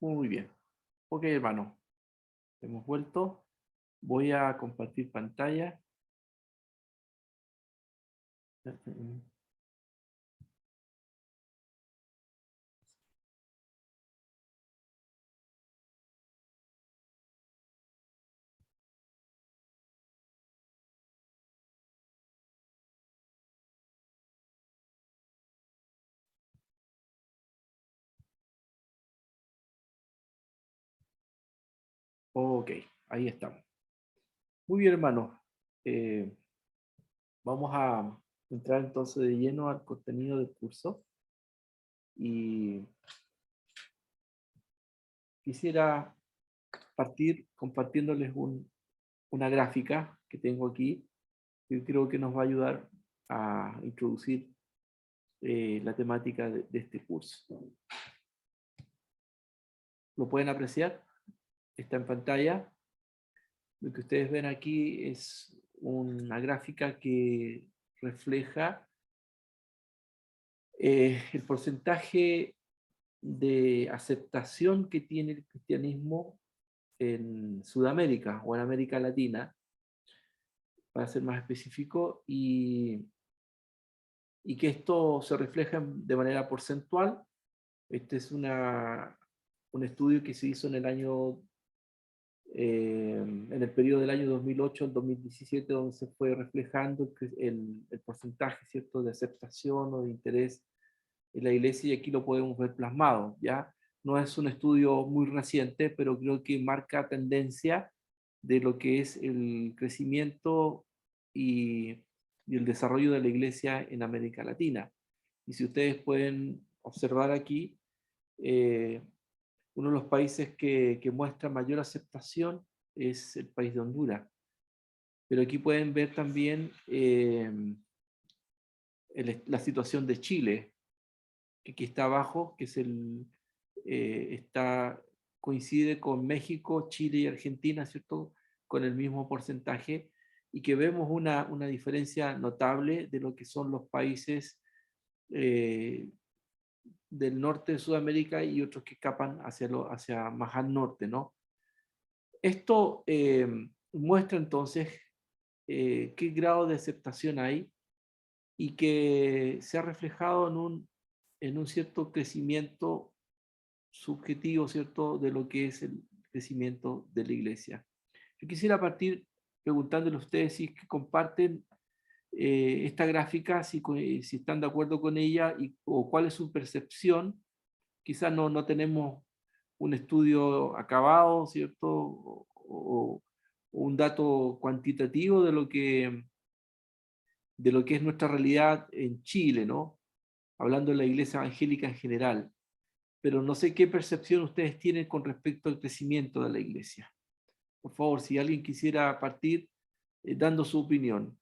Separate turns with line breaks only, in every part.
Muy bien. Ok, hermano. Hemos vuelto. Voy a compartir pantalla. Ok, ahí estamos. Muy bien, hermano. Eh, Vamos a entrar entonces de lleno al contenido del curso. Y quisiera partir compartiéndoles una gráfica que tengo aquí, que creo que nos va a ayudar a introducir la temática de este curso. ¿Lo pueden apreciar? Está en pantalla. Lo que ustedes ven aquí es una gráfica que refleja el porcentaje de aceptación que tiene el cristianismo en Sudamérica o en América Latina, para ser más específico, y que esto se refleja de manera porcentual. Este es un estudio que se hizo en el año, en el periodo del año 2008 al 2017, donde se fue reflejando el porcentaje, ¿cierto?, de aceptación o de interés en la iglesia, y aquí lo podemos ver plasmado, ¿ya? No es un estudio muy reciente, pero creo que marca tendencia de lo que es el crecimiento y el desarrollo de la iglesia en América Latina. Y si ustedes pueden observar aquí, eh, uno de los países que muestra mayor aceptación es el país de Honduras. Pero aquí pueden ver también la situación de Chile, que aquí está abajo, que es coincide con México, Chile y Argentina, ¿cierto?, con el mismo porcentaje, y que vemos una diferencia notable de lo que son los países eh, del norte de Sudamérica y otros que escapan hacia más al norte, ¿no? Esto muestra entonces qué grado de aceptación hay, y que se ha reflejado en un cierto crecimiento subjetivo, ¿cierto?, de lo que es el crecimiento de la iglesia. Yo quisiera partir preguntándole a ustedes si comparten esta gráfica, si están de acuerdo con ella, o cuál es su percepción. Quizás no tenemos un estudio acabado, ¿cierto?, o un dato cuantitativo de lo que es nuestra realidad en Chile, ¿no? Hablando de la iglesia evangélica en general. Pero no sé qué percepción ustedes tienen con respecto al crecimiento de la iglesia. Por favor, si alguien quisiera partir dando su opinión.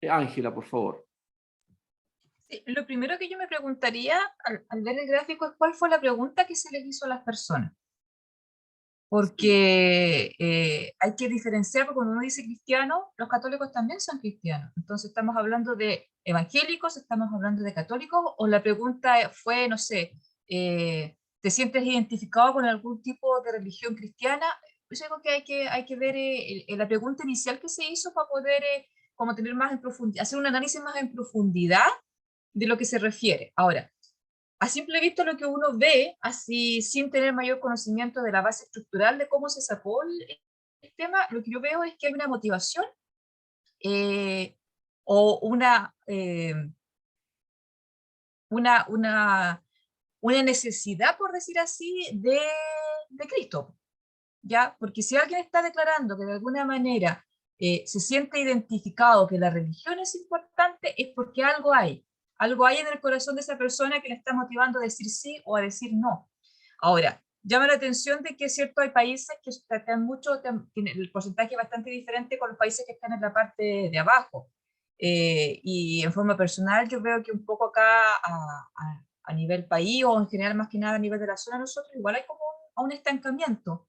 Ángela, por favor.
Sí, lo primero que yo me preguntaría al ver el gráfico es cuál fue la pregunta que se les hizo a las personas.
Sí.
Porque hay que diferenciar, porque cuando uno dice cristiano, los católicos también son cristianos. Entonces, ¿estamos hablando de evangélicos, estamos hablando de católicos? O la pregunta fue, no sé, ¿te sientes identificado con algún tipo de religión cristiana? Yo creo que hay que ver la pregunta inicial que se hizo para poder como tener más en profundidad, hacer un análisis más en profundidad de lo que se refiere. Ahora, a simple vista lo que uno ve, así sin tener mayor conocimiento de la base estructural de cómo se sacó el tema, lo que yo veo es que hay una motivación eh, o una, una, una necesidad, por decir así, de Cristo, ¿ya? Porque si alguien está declarando que de alguna manera se siente identificado que la religión es importante, es porque algo hay en el corazón de esa persona que le está motivando a decir sí o a decir no. Ahora, llama la atención de que es cierto, hay países que están tienen el porcentaje bastante diferente con los países que están en la parte de abajo. Y en forma personal yo veo que un poco acá a nivel país o en general más que nada a nivel de la zona, nosotros igual hay como un estancamiento.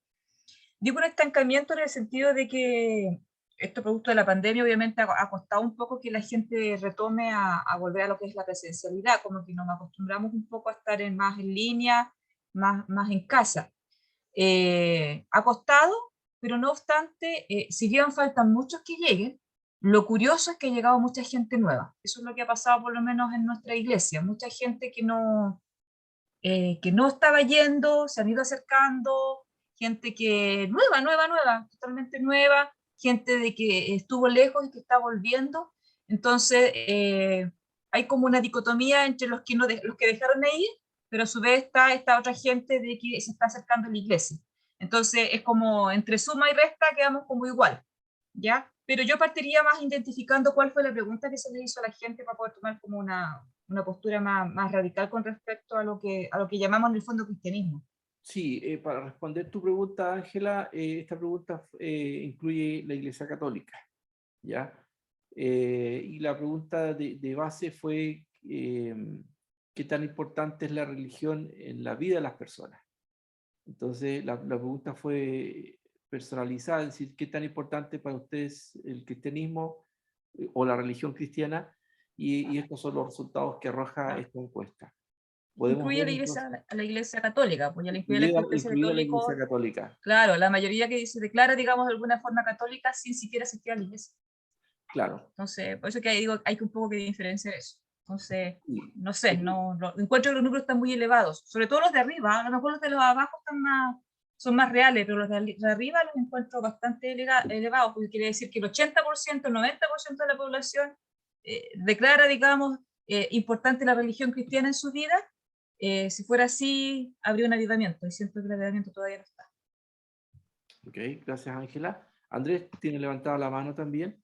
Digo un estancamiento en el sentido de que esto producto de la pandemia obviamente ha costado un poco que la gente retome a volver a lo que es la presencialidad, como que nos acostumbramos un poco a estar más en línea, más en casa. Ha costado, pero no obstante, si bien faltan muchos que lleguen, lo curioso es que ha llegado mucha gente nueva. Eso es lo que ha pasado por lo menos en nuestra iglesia. Mucha gente que no estaba yendo, se han ido acercando, gente que nueva, totalmente nueva, gente de que estuvo lejos y que está volviendo. Entonces, hay como una dicotomía entre los que, no los que dejaron de ir, pero a su vez está esta otra gente de que se está acercando a la iglesia. Entonces, es como entre suma y resta quedamos como igual, ¿ya? Pero yo partiría más identificando cuál fue la pregunta que se le hizo a la gente para poder tomar como una postura más radical con respecto a lo que llamamos en el fondo cristianismo.
Sí, para responder tu pregunta, Ángela, esta pregunta incluye la Iglesia Católica, ¿ya? Y la pregunta de base fue, ¿qué tan importante es la religión en la vida de las personas? Entonces, la pregunta fue personalizada, es decir, ¿qué tan importante para ustedes el cristianismo o la religión cristiana? Y estos son los resultados que arroja esta encuesta. Podemos
Incluye
ver entonces,
a la iglesia católica, pues ya la incluye la iglesia
incluida la Iglesia
católica,
Católica,
claro, la mayoría que se declara, digamos, de alguna forma católica sin siquiera asistir a la iglesia.
claro.
Entonces, por eso que digo, hay que un poco que diferenciar eso. Entonces,
Sí.
no sé, encuentro que los números están muy elevados, sobre todo los de arriba, a lo mejor los de los abajo son más reales, pero los de arriba los encuentro bastante elevados, porque quiere decir que el 80%, el 90% de la población declara, digamos, importante la religión cristiana en su vida. Si fuera así, habría un avivamiento, y siento que el avivamiento todavía no está.
Ok, gracias Ángela. Andrés tiene levantada la mano también.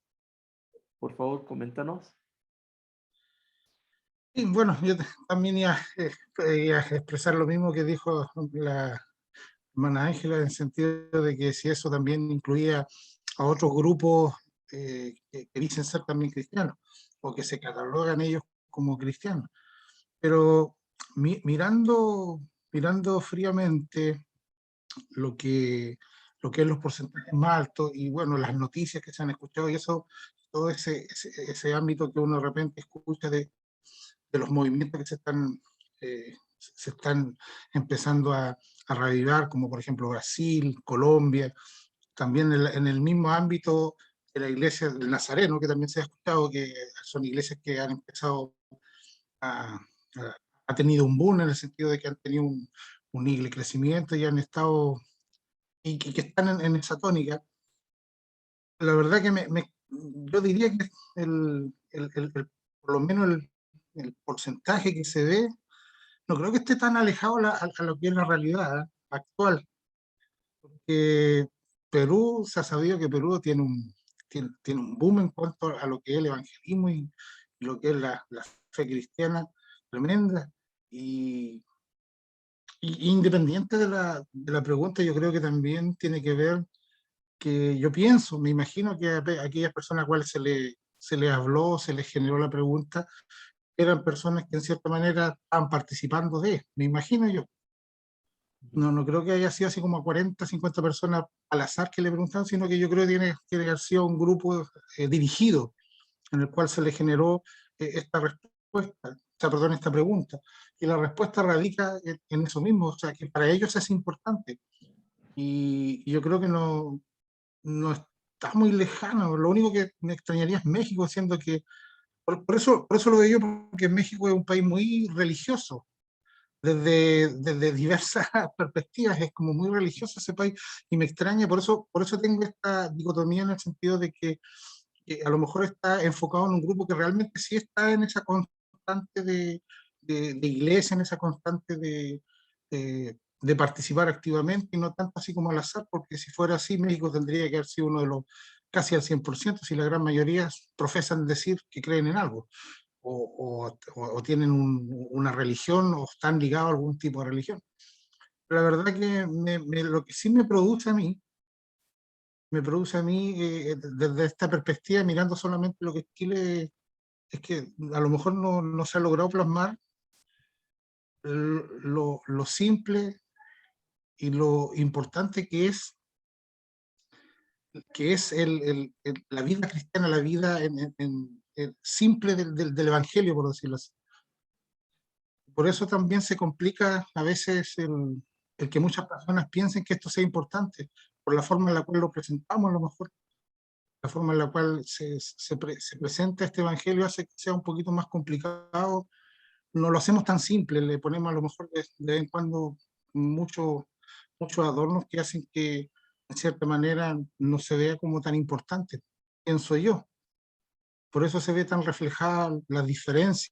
Por favor, coméntanos.
Y bueno, también iba a expresar lo mismo que dijo la hermana Ángela, en el sentido de que si eso también incluía a otros grupos que dicen ser también cristianos, o que se catalogan ellos como cristianos. Pero mirando fríamente lo que, lo que es los porcentajes más altos y bueno, las noticias que se han escuchado y eso, todo ese ámbito que uno de repente escucha de los movimientos que se están empezando a reavivar, como por ejemplo Brasil, Colombia, también en el mismo ámbito de la iglesia del Nazareno, que también se ha escuchado que son iglesias que han empezado a, ha tenido un boom en el sentido de que han tenido un crecimiento y han estado, y que están en esa tónica. La verdad que yo diría que por lo menos el porcentaje que se ve, no creo que esté tan alejado a lo que es la realidad actual. Que Perú, se ha sabido que Perú tiene un boom en cuanto a lo que es el evangelismo y lo que es la fe cristiana tremenda. Y, independiente de la pregunta, yo creo que también tiene que ver que yo pienso, me imagino que a aquellas personas a las cuales se les habló, se les generó la pregunta, eran personas que en cierta manera estaban participando me imagino yo. No creo que haya sido así como a 40, 50 personas al azar que le preguntaron, sino que yo creo que tiene que haber sido un grupo dirigido en el cual se le generó esta respuesta, perdón, esta pregunta. Y la respuesta radica en eso mismo, o sea, que para ellos es importante. Y yo creo que no está muy lejano. Lo único que me extrañaría es México, siendo que, por eso lo veo yo, porque México es un país muy religioso desde diversas perspectivas, es como muy religioso ese país y me extraña, por eso tengo esta dicotomía en el sentido de que a lo mejor está enfocado en un grupo que realmente sí está en esa constante de iglesia, en esa constante de participar activamente y no tanto así como al azar, porque si fuera así, México tendría que haber sido uno de los casi al 100%, si la gran mayoría profesan decir que creen en algo o tienen una religión o están ligados a algún tipo de religión. Pero la verdad que lo que sí me produce a mí desde esta perspectiva, mirando solamente lo que es Chile, es que a lo mejor no se ha logrado plasmar lo simple y lo importante que es que es la vida cristiana, la vida simple del Evangelio, por decirlo así. Por eso también se complica a veces el que muchas personas piensen que esto sea importante, por la forma en la cual lo presentamos, a lo mejor la forma en la cual se presenta este Evangelio hace que sea un poquito más complicado. No lo hacemos tan simple, le ponemos a lo mejor de vez en cuando muchos adornos que hacen que, en cierta manera, no se vea como tan importante, pienso yo. Por eso se ve tan reflejada la diferencia.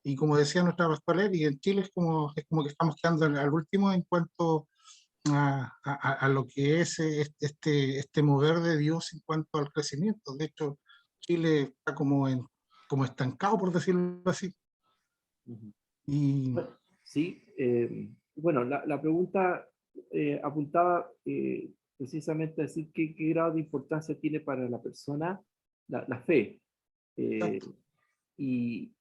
Y como decía nuestra pastora Eri, en Chile es como que estamos quedando al último en cuanto a lo que es este mover de Dios en cuanto al crecimiento. De hecho, Chile está como estancado, por decirlo así.
Ujú.
Y
Bueno, sí, bueno, la pregunta apuntaba precisamente a decir qué grado de importancia tiene para la persona la fe. Eh, y,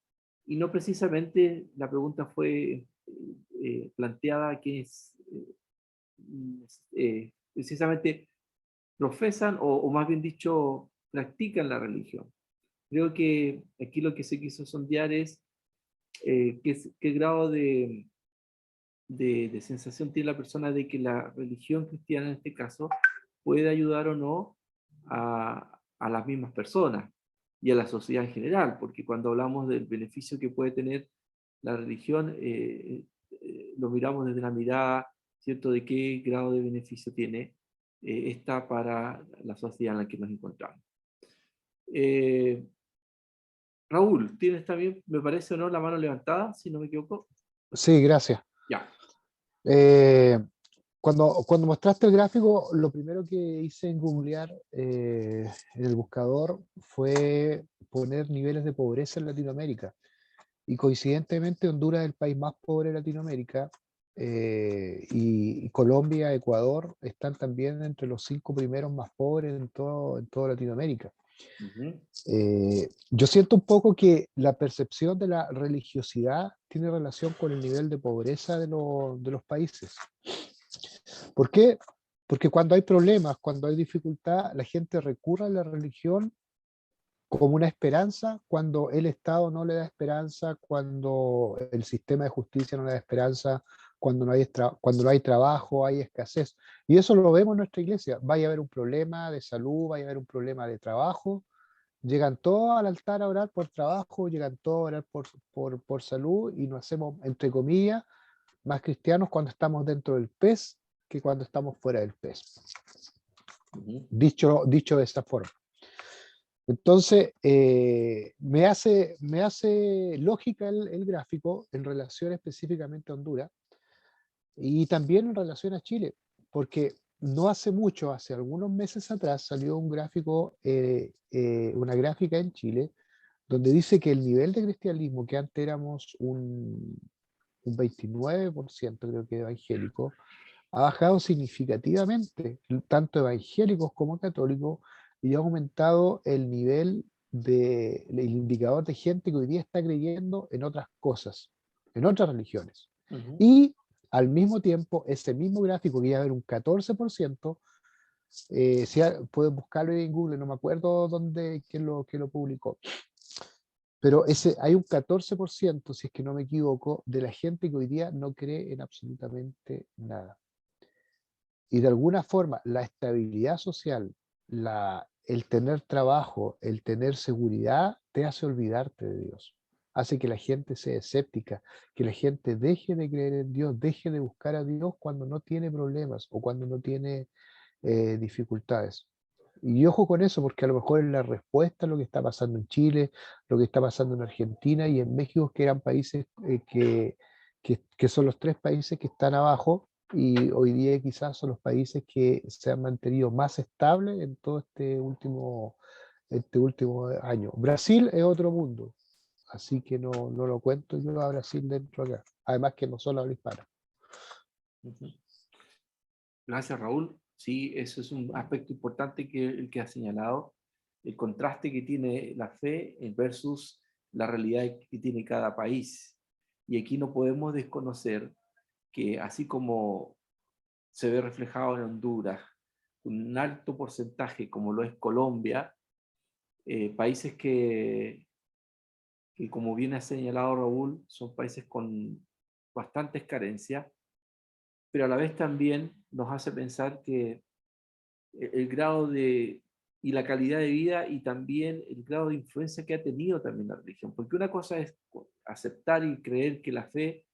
y no precisamente la pregunta fue planteada a quienes precisamente profesan o más bien dicho practican la religión. Creo que aquí lo que se quiso sondear es qué grado de sensación tiene la persona de que la religión cristiana en este caso puede ayudar o no a las mismas personas y a la sociedad en general, porque cuando hablamos del beneficio que puede tener la religión, lo miramos desde la mirada, ¿cierto?, de qué grado de beneficio tiene esta para la sociedad en la que nos encontramos. Eh, Raúl, ¿tienes también, me parece o no, la mano levantada, si no me equivoco?
Sí, gracias.
Ya.
Eh, cuando mostraste el gráfico, lo primero que hice en googlear en el buscador fue poner niveles de pobreza en Latinoamérica. Y coincidentemente Honduras es el país más pobre de Latinoamérica, y Colombia, Ecuador están también entre los 5 primeros más pobres en toda Latinoamérica.
Uh-huh.
Yo siento un poco que la percepción de la religiosidad tiene relación con el nivel de pobreza de los países. ¿Por qué? Porque cuando hay problemas, cuando hay dificultad, la gente recurre a la religión como una esperanza cuando el Estado no le da esperanza, cuando el sistema de justicia no le da esperanza, cuando no hay trabajo, hay escasez. Y eso lo vemos en nuestra iglesia. Vaya a haber un problema de salud, vaya a haber un problema de trabajo. Llegan todos al altar a orar por trabajo, llegan todos a orar por salud y nos hacemos, entre comillas, más cristianos cuando estamos dentro del pez que cuando estamos fuera del pez.
Uh-huh.
Dicho de esta forma. Entonces, me hace lógica el gráfico en relación específicamente a Honduras y también en relación a Chile, porque no hace mucho, hace algunos meses atrás, salió un gráfico, una gráfica en Chile, donde dice que el nivel de cristianismo, que antes éramos un 29%, creo que evangélico, ha bajado significativamente, tanto evangélicos como católicos, y ha aumentado el nivel el indicador de gente que hoy día está creyendo en otras cosas, en otras religiones.
Uh-huh.
Y al mismo tiempo, ese mismo gráfico que iba a haber un 14%, pueden buscarlo en Google, no me acuerdo quién lo publicó, pero hay un 14%, si es que no me equivoco, de la gente que hoy día no cree en absolutamente nada. Y de alguna forma, la estabilidad social, el tener trabajo, el tener seguridad, te hace olvidarte de Dios. Hace que la gente sea escéptica, que la gente deje de creer en Dios, deje de buscar a Dios cuando no tiene problemas o cuando no tiene dificultades. Y ojo con eso, porque a lo mejor es la respuesta a lo que está pasando en Chile, lo que está pasando en Argentina y en México, que eran países que son los 3 países que están abajo, y hoy día quizás son los países que se han mantenido más estables en todo este último año. Brasil es otro mundo, así que no lo cuento yo a Brasil dentro acá, además que no solo habla hispana.
Uh-huh. Gracias, Raúl. Sí, eso es un aspecto importante el que has señalado, el contraste que tiene la fe versus la realidad que tiene cada país. Y aquí no podemos desconocer que así como se ve reflejado en Honduras, un alto porcentaje, como lo es Colombia, países que como bien ha señalado Raúl, son países con bastantes carencias, pero a la vez también nos hace pensar que el grado de, y la calidad de vida y también el grado de influencia que ha tenido también la religión, porque una cosa es aceptar y creer que la fe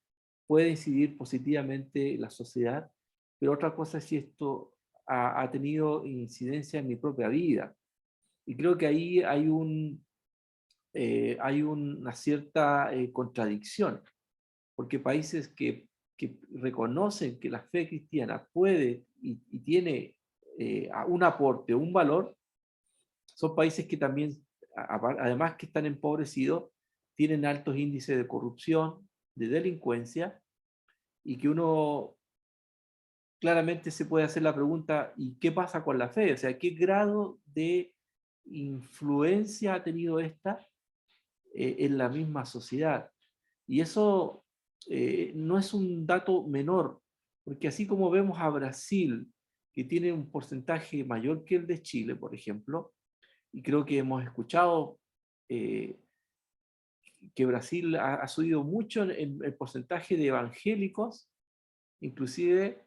puede incidir positivamente en la sociedad, pero otra cosa es si esto ha tenido incidencia en mi propia vida. Y creo que ahí hay una cierta contradicción, porque países que reconocen que la fe cristiana puede y tiene un aporte, un valor, son países que también, además que están empobrecidos, tienen altos índices de corrupción, de delincuencia, y que uno claramente se puede hacer la pregunta, ¿y qué pasa con la fe? O sea, ¿qué grado de influencia ha tenido esta en la misma sociedad? Y eso no es un dato menor, porque así como vemos a Brasil, que tiene un porcentaje mayor que el de Chile, por ejemplo, y creo que hemos escuchado eh, que Brasil ha subido mucho en el porcentaje de evangélicos, inclusive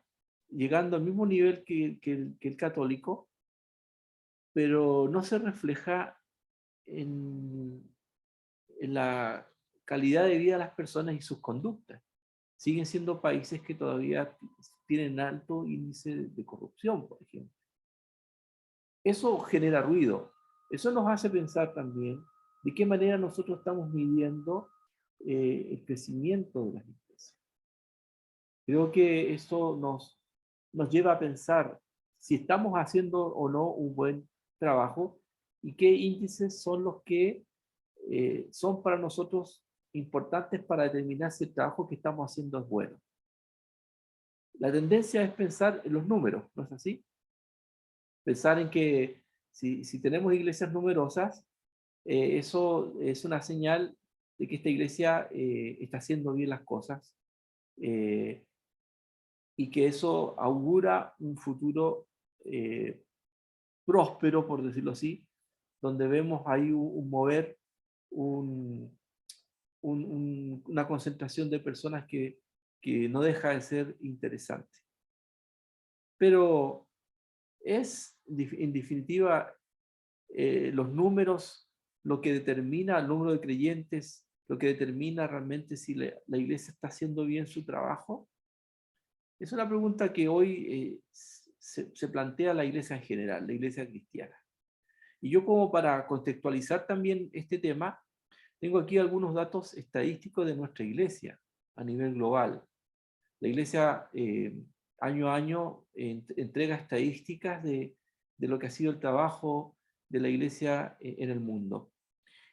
llegando al mismo nivel que el católico, pero no se refleja en la calidad de vida de las personas y sus conductas. Siguen siendo países que todavía tienen alto índice de corrupción, por ejemplo. Eso genera ruido. Eso nos hace pensar también de qué manera nosotros estamos midiendo el crecimiento de las iglesias. Creo que eso nos lleva a pensar si estamos haciendo o no un buen trabajo y qué índices son los que son para nosotros importantes para determinar si el trabajo que estamos haciendo es bueno. La tendencia es pensar en los números, ¿no es así? Pensar en que si tenemos iglesias numerosas, eso es una señal de que esta iglesia está haciendo bien las cosas eh, y que eso augura un futuro próspero, por decirlo así, donde vemos ahí un mover, una concentración de personas que no deja de ser interesante. Pero es, en definitiva, los números lo que determina el número de creyentes, lo que determina realmente si la iglesia está haciendo bien su trabajo. Es una pregunta que hoy se plantea la iglesia en general, la iglesia cristiana. Y yo, como para contextualizar también este tema, tengo aquí algunos datos estadísticos de nuestra iglesia a nivel global. La iglesia año a año entrega estadísticas de lo que ha sido el trabajo de la iglesia en el mundo.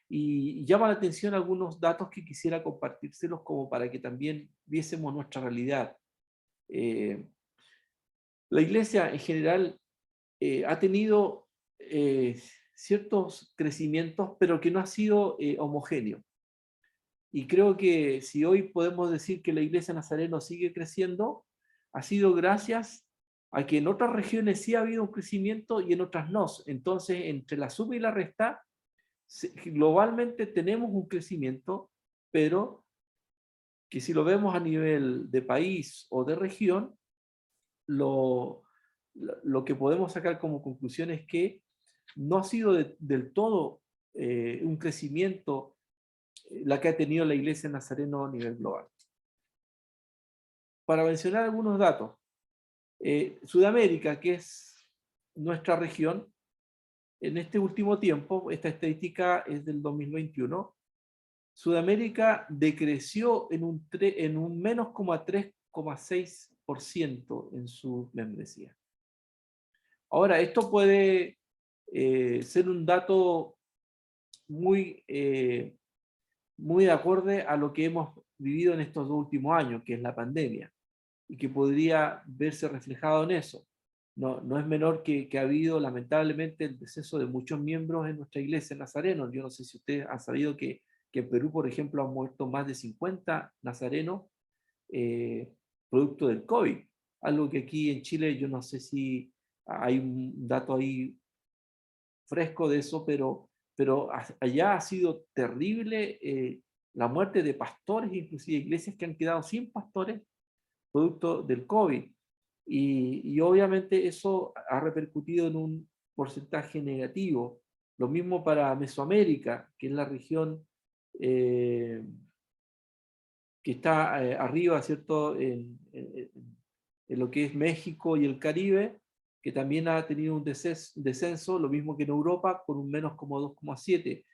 Y llama la atención algunos datos que quisiera compartírselos como para que también viésemos nuestra realidad. La iglesia en general ha tenido ciertos crecimientos, pero que no ha sido homogéneo. Y creo que si hoy podemos decir que la iglesia Nazareno sigue creciendo, ha sido gracias a que en otras regiones sí ha habido un crecimiento y en otras no. Entonces, entre la suma y la resta, globalmente tenemos un crecimiento, pero que si lo vemos a nivel de país o de región, lo que podemos sacar como conclusión es que no ha sido del todo un crecimiento la que ha tenido la iglesia Nazareno a nivel global. Para mencionar algunos datos, Sudamérica, que es nuestra región, en este último tiempo, esta estadística es del 2021, Sudamérica decreció en un menos 3,6% en su membresía. Ahora, esto puede ser un dato muy de acorde a lo que hemos vivido en estos últimos años, que es la pandemia, y que podría verse reflejado en eso. No es menor que ha habido lamentablemente el deceso de muchos miembros en nuestra iglesia Nazareno. Yo no sé si ustedes han sabido que en Perú, por ejemplo, han muerto más de 50 nazarenos producto del COVID. Algo que aquí en Chile yo no sé si hay un dato ahí fresco de eso, pero allá ha sido terrible la muerte de pastores, inclusive iglesias que han quedado sin pastores producto del COVID. Y obviamente eso ha repercutido en un porcentaje negativo. Lo mismo para Mesoamérica, que es la región que está arriba, ¿cierto? En lo que es México y el Caribe, que también ha tenido un descenso, lo mismo que en Europa, con un menos como 2,7.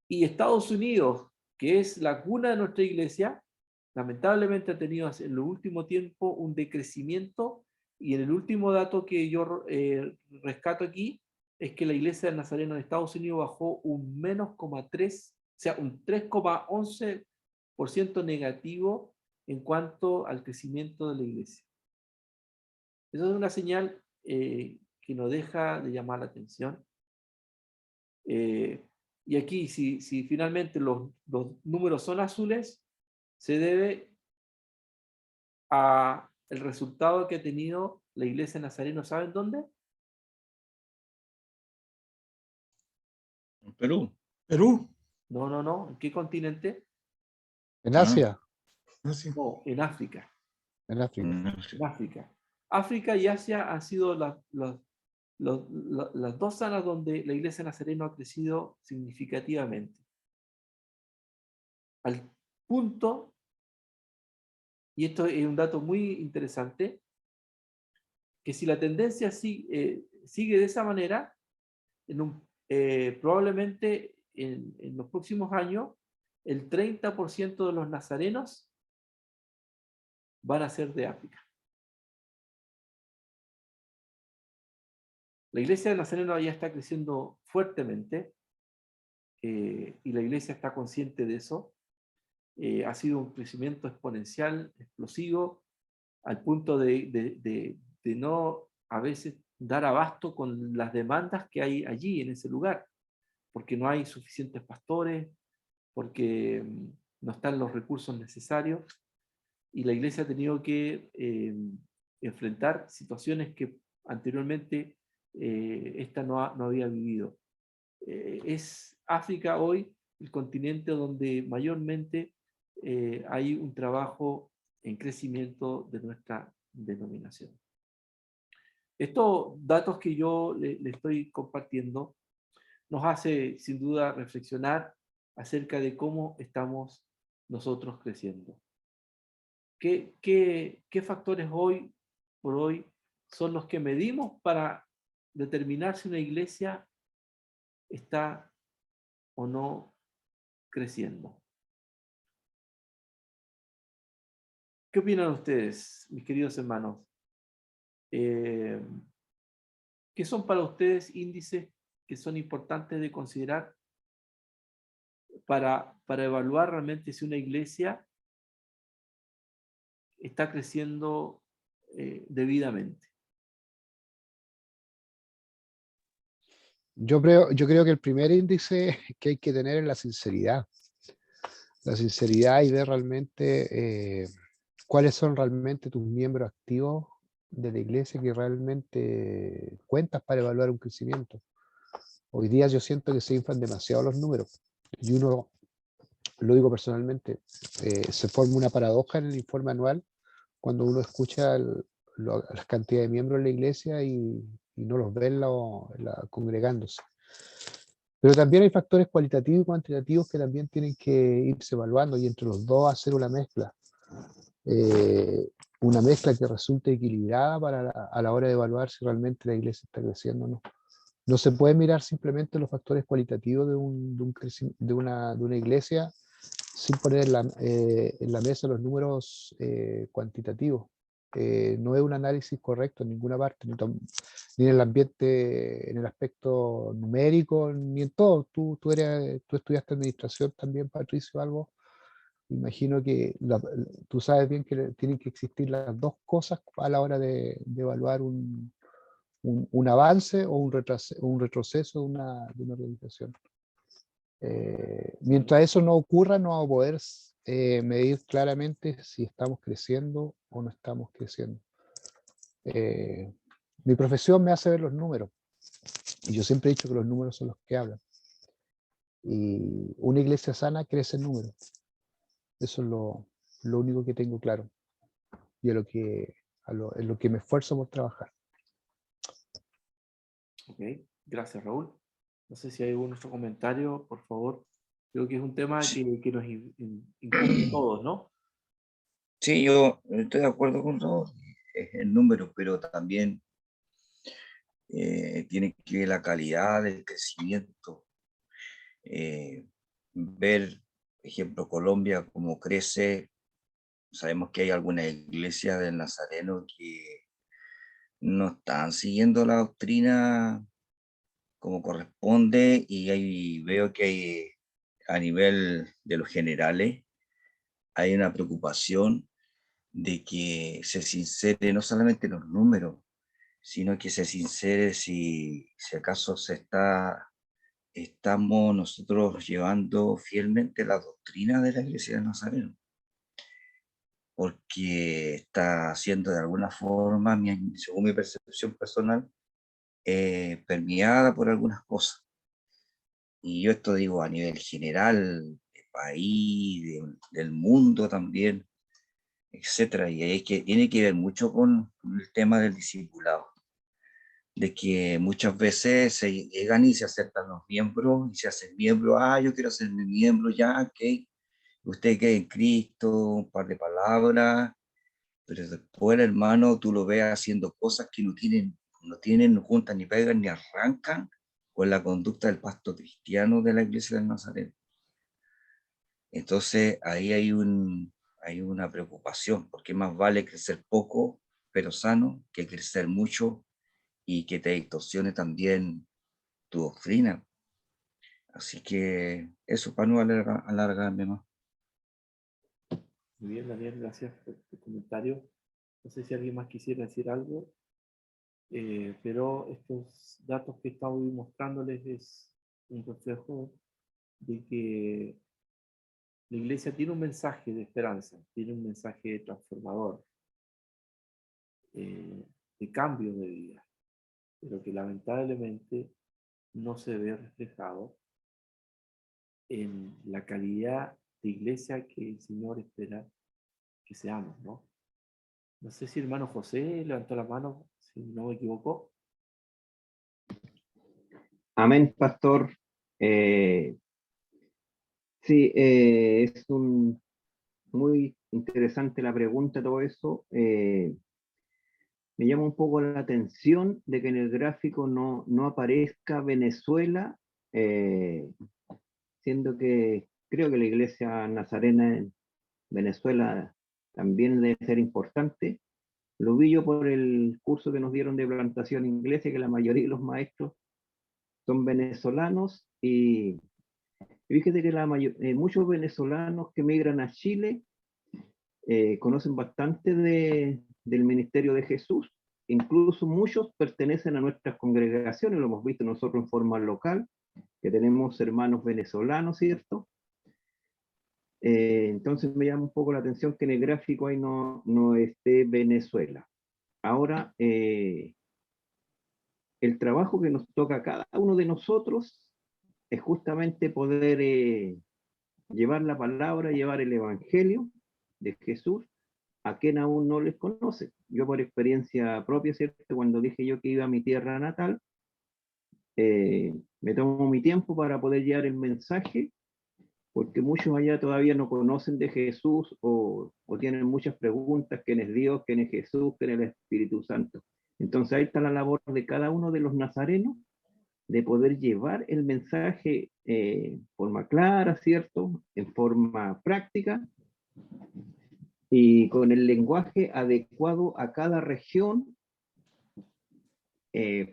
Y Estados Unidos, que es la cuna de nuestra iglesia, lamentablemente ha tenido en el último tiempo un decrecimiento, y en el último dato que yo rescato aquí es que la iglesia del Nazareno de Estados Unidos bajó un menos 3, o sea, un 3,11% negativo en cuanto al crecimiento de la iglesia. Eso es una señal que no deja de llamar la atención. Y aquí, si finalmente los números son azules, se debe a el resultado que ha tenido la iglesia Nazareno. ¿Saben dónde?
En Perú.
Perú.
No. ¿En qué continente?
En
Ah.
Asia,
Así.
No, en África.
en África.
En África. África y Asia han sido las dos zonas donde la iglesia Nazareno ha crecido significativamente. Al punto, y esto es un dato muy interesante, que si la tendencia sigue de esa manera, probablemente en los próximos años, el 30% de los nazarenos van a ser de África. La iglesia de Nazareno ya está creciendo fuertemente, y la iglesia está consciente de eso. Ha sido un crecimiento exponencial, explosivo, al punto de no a veces dar abasto con las demandas que hay allí, en ese lugar, porque no hay suficientes pastores, porque no están los recursos necesarios, y la iglesia ha tenido que enfrentar situaciones que anteriormente esta no había vivido. Es África hoy el continente donde mayormente hay un trabajo en crecimiento de nuestra denominación. Estos datos que yo le estoy compartiendo nos hace sin duda reflexionar acerca de cómo estamos nosotros creciendo. ¿Qué factores hoy por hoy son los que medimos para determinar si una iglesia está o no creciendo? ¿Qué opinan ustedes, mis queridos hermanos? ¿Qué son para ustedes índices que son importantes de considerar para evaluar realmente si una iglesia está creciendo debidamente?
Yo creo que el primer índice que hay que tener es la sinceridad. La sinceridad y ver realmente cuáles son realmente tus miembros activos de la iglesia que realmente cuentas para evaluar un crecimiento. Hoy día yo siento que se inflan demasiado los números y uno, lo digo personalmente, se forma una paradoja en el informe anual cuando uno escucha las cantidades de miembros de la iglesia y no los ve congregándose. Pero también hay factores cualitativos y cuantitativos que también tienen que irse evaluando, y entre los dos hacer una mezcla que resulte equilibrada a la hora de evaluar si realmente la iglesia está creciendo o no. No se puede mirar simplemente los factores cualitativos de una iglesia sin poner en la mesa los números cuantitativos. No es un análisis correcto en ninguna parte, ni en el ambiente, en el aspecto numérico, ni en todo. Tú estudiaste administración también, Patricio, algo. Imagino que tú sabes bien que tienen que existir las dos cosas a la hora de evaluar un avance o un retroceso de una organización. Mientras eso no ocurra, no vamos a poder medir claramente si estamos creciendo o no estamos creciendo. Mi profesión me hace ver los números. Y yo siempre he dicho que los números son los que hablan. Y una iglesia sana crece en números. Eso es lo único que tengo claro. Y en lo que me esfuerzo por trabajar.
Ok, gracias Raúl. No sé si hay algún otro comentario, por favor. Creo que es un tema que nos incumbe a todos, ¿no?
Sí, yo estoy de acuerdo con todo el número, pero también tiene que ver la calidad del crecimiento. Ver, por ejemplo, Colombia, cómo crece. Sabemos que hay algunas iglesias del Nazareno que no están siguiendo la doctrina como corresponde, y ahí veo que hay, a nivel de los generales, hay una preocupación de que se sincere no solamente los números, sino que se sincere si acaso estamos nosotros llevando fielmente la doctrina de la Iglesia del Nazareno, porque está siendo de alguna forma, según mi percepción personal, permeada por algunas cosas. Y yo esto digo a nivel general, del país, del mundo también, etcétera. Y ahí que tiene que ver mucho con el tema del discipulado, de que muchas veces se llegan y se aceptan los miembros y se hacen miembros. Yo quiero ser mi miembro, ya, ok. Usted cree en Cristo, un par de palabras, pero después el hermano tú lo ves haciendo cosas que no juntan ni pegan ni arrancan con la conducta del pastor cristiano de la Iglesia del Nazareno. Entonces ahí hay una preocupación, porque más vale crecer poco, pero sano, que crecer mucho y que te distorsione también tu doctrina. Así que eso, para no alargarme más.
Muy bien, Daniel, gracias por tu comentario. No sé si alguien más quisiera decir algo, pero estos datos que estamos mostrándoles es un reflejo de que la iglesia tiene un mensaje de esperanza, tiene un mensaje transformador, de cambio de vida, pero que lamentablemente no se ve reflejado en la calidad de iglesia que el Señor espera que seamos, ¿no? No sé si el hermano José levantó la mano, si no me equivoco.
Amén, pastor. Sí, es muy interesante la pregunta, todo eso. Me llama un poco la atención de que en el gráfico no aparezca Venezuela, siendo que creo que la iglesia nazarena en Venezuela también debe ser importante. Lo vi yo por el curso que nos dieron de plantación inglesa, que la mayoría de los maestros son venezolanos, y fíjate que muchos venezolanos que migran a Chile conocen bastante del ministerio de Jesús. Incluso muchos pertenecen a nuestras congregaciones, lo hemos visto nosotros en forma local, que tenemos hermanos venezolanos, ¿cierto? Entonces me llama un poco la atención que en el gráfico ahí no esté Venezuela. Ahora, el trabajo que nos toca a cada uno de nosotros es justamente poder llevar la palabra, llevar el evangelio de Jesús a quien aún no les conoce. Yo por experiencia propia, ¿cierto? Cuando dije yo que iba a mi tierra natal, me tomo mi tiempo para poder llevar el mensaje, porque muchos allá todavía no conocen de Jesús o tienen muchas preguntas: ¿quién es Dios? ¿Quién es Jesús? ¿Quién es el Espíritu Santo? Entonces ahí está la labor de cada uno de los nazarenos, de poder llevar el mensaje en forma clara, ¿cierto? En forma práctica y con el lenguaje adecuado a cada región,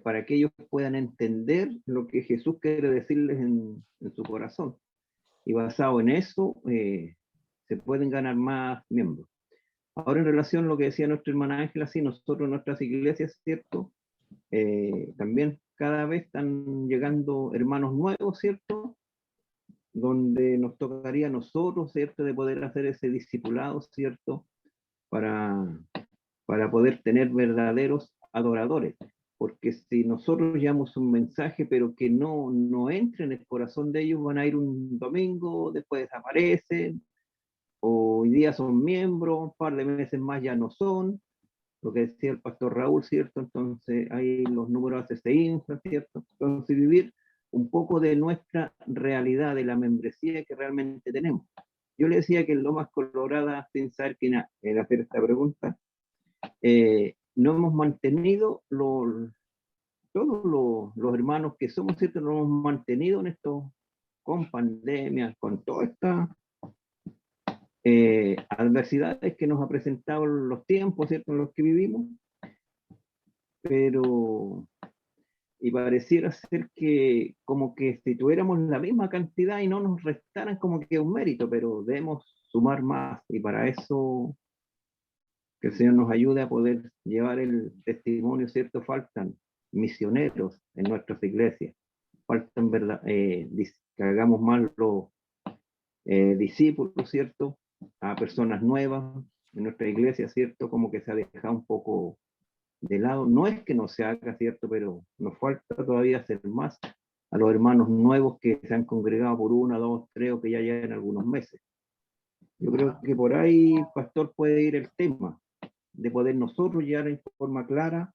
para que ellos puedan entender lo que Jesús quiere decirles en su corazón. Y basado en eso, se pueden ganar más miembros. Ahora, en relación a lo que decía nuestra hermana Ángela, sí, nosotros, nuestras iglesias, ¿cierto? También cada vez están llegando hermanos nuevos, ¿cierto? Donde nos tocaría a nosotros, ¿cierto?, de poder hacer ese discipulado, ¿cierto?, para poder tener verdaderos adoradores. Porque si nosotros llevamos un mensaje, pero que no entre en el corazón de ellos, van a ir un domingo, después desaparecen, o hoy día son miembros, un par de meses más ya no son, lo que decía el pastor Raúl, ¿cierto? Entonces ahí los números se inflan, ¿cierto? Entonces vivir un poco de nuestra realidad, de la membresía que realmente tenemos. Yo le decía que en Lomas Colorada, sin saber quién era hacer esta pregunta, no hemos mantenido todos los hermanos que somos, ¿cierto? Nos hemos mantenido en esto, con pandemias, con todas estas adversidades que nos ha presentado los tiempos, ¿cierto? En los que vivimos, pero y pareciera ser que como que si tuviéramos la misma cantidad y no nos restaran como que un mérito, pero debemos sumar más, y para eso que el Señor nos ayude a poder llevar el testimonio, ¿cierto? Faltan misioneros en nuestras iglesias, faltan, ¿verdad? Que hagamos más los discípulos, ¿cierto? A personas nuevas en nuestra iglesia, ¿cierto? Como que se ha dejado un poco de lado. No es que no se haga, ¿cierto? Pero nos falta todavía hacer más a los hermanos nuevos que se han congregado por 1, 2, 3 o que ya llevan algunos meses. Yo creo que por ahí, pastor, puede ir el tema de poder nosotros llevar en forma clara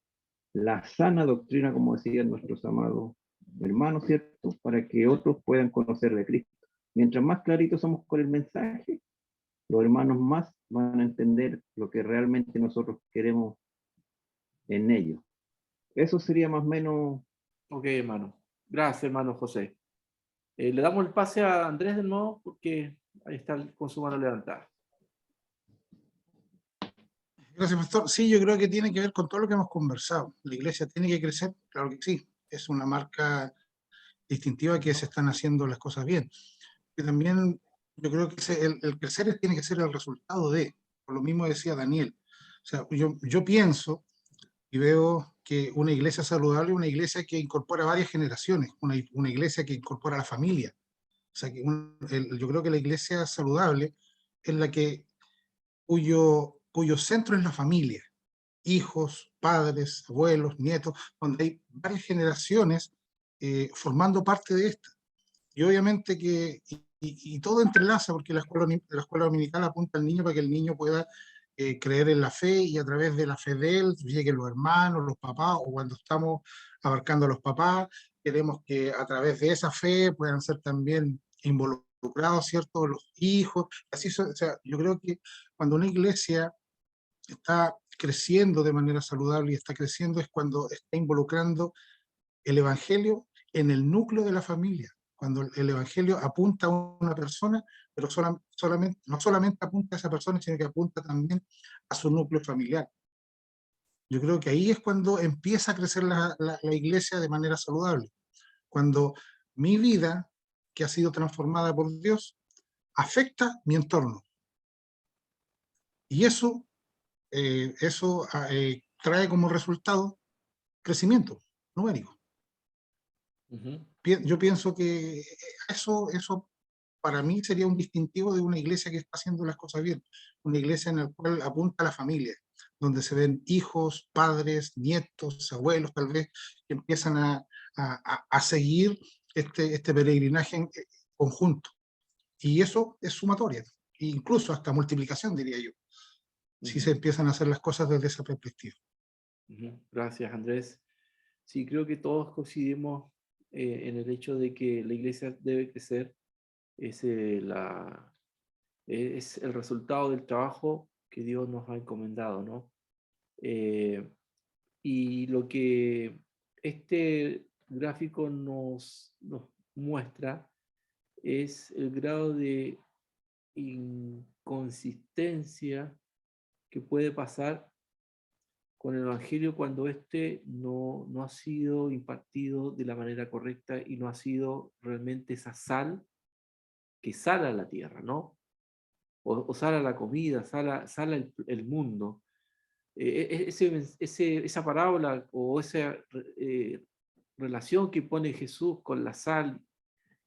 la sana doctrina, como decían nuestros amados hermanos, ¿cierto? Para que otros puedan conocer de Cristo. Mientras más claritos somos con el mensaje, los hermanos más van a entender lo que realmente nosotros queremos en ellos. Eso sería más o menos.
Ok, hermano. Gracias, hermano José. Le damos el pase a Andrés de nuevo, porque ahí está con su mano levantada.
Gracias, pastor. Sí, yo creo que tiene que ver con todo lo que hemos conversado. La iglesia tiene que crecer, claro que sí. Es una marca distintiva que se están haciendo las cosas bien. Y también yo creo que el crecer tiene que ser el resultado de, por lo mismo decía Daniel. O sea, yo pienso y veo que una iglesia saludable es una iglesia que incorpora varias generaciones, una iglesia que incorpora a la familia. O sea, que yo creo que la iglesia saludable es la cuyo centro es la familia. Hijos, padres, abuelos, nietos, donde hay varias generaciones formando parte de esta. Y obviamente y todo entrelaza, porque la escuela dominical apunta al niño para que el niño pueda creer en la fe, y a través de la fe de él lleguen los hermanos, los papás, o cuando estamos abarcando a los papás, queremos que a través de esa fe puedan ser también involucrados, ¿cierto?, los hijos. Así, o sea, yo creo que cuando una iglesia está creciendo de manera saludable y está creciendo es cuando está involucrando el evangelio en el núcleo de la familia, cuando el evangelio apunta a una persona, pero no solamente apunta a esa persona, sino que apunta también a su núcleo familiar. Yo creo que ahí es cuando empieza a crecer la iglesia de manera saludable, cuando mi vida, que ha sido transformada por Dios, afecta mi entorno. Y eso trae como resultado crecimiento numérico. Yo pienso que eso para mí sería un distintivo de una iglesia que está haciendo las cosas bien, una iglesia en la cual apunta a la familia, donde se ven hijos, padres, nietos, abuelos tal vez, que empiezan a seguir este peregrinaje en conjunto. Y eso es sumatoria, incluso hasta multiplicación, diría yo, si se empiezan a hacer las cosas desde esa perspectiva.
Gracias, Andrés. Sí, creo que todos coincidimos en el hecho de que la iglesia debe crecer. Es el resultado del trabajo que Dios nos ha encomendado, ¿no? Y lo que este gráfico nos muestra es el grado de inconsistencia que puede pasar con el Evangelio cuando éste no ha sido impartido de la manera correcta y no ha sido realmente esa sal que sala la tierra, ¿no? O sala la comida, sala el mundo. Esa parábola o esa relación que pone Jesús con la sal,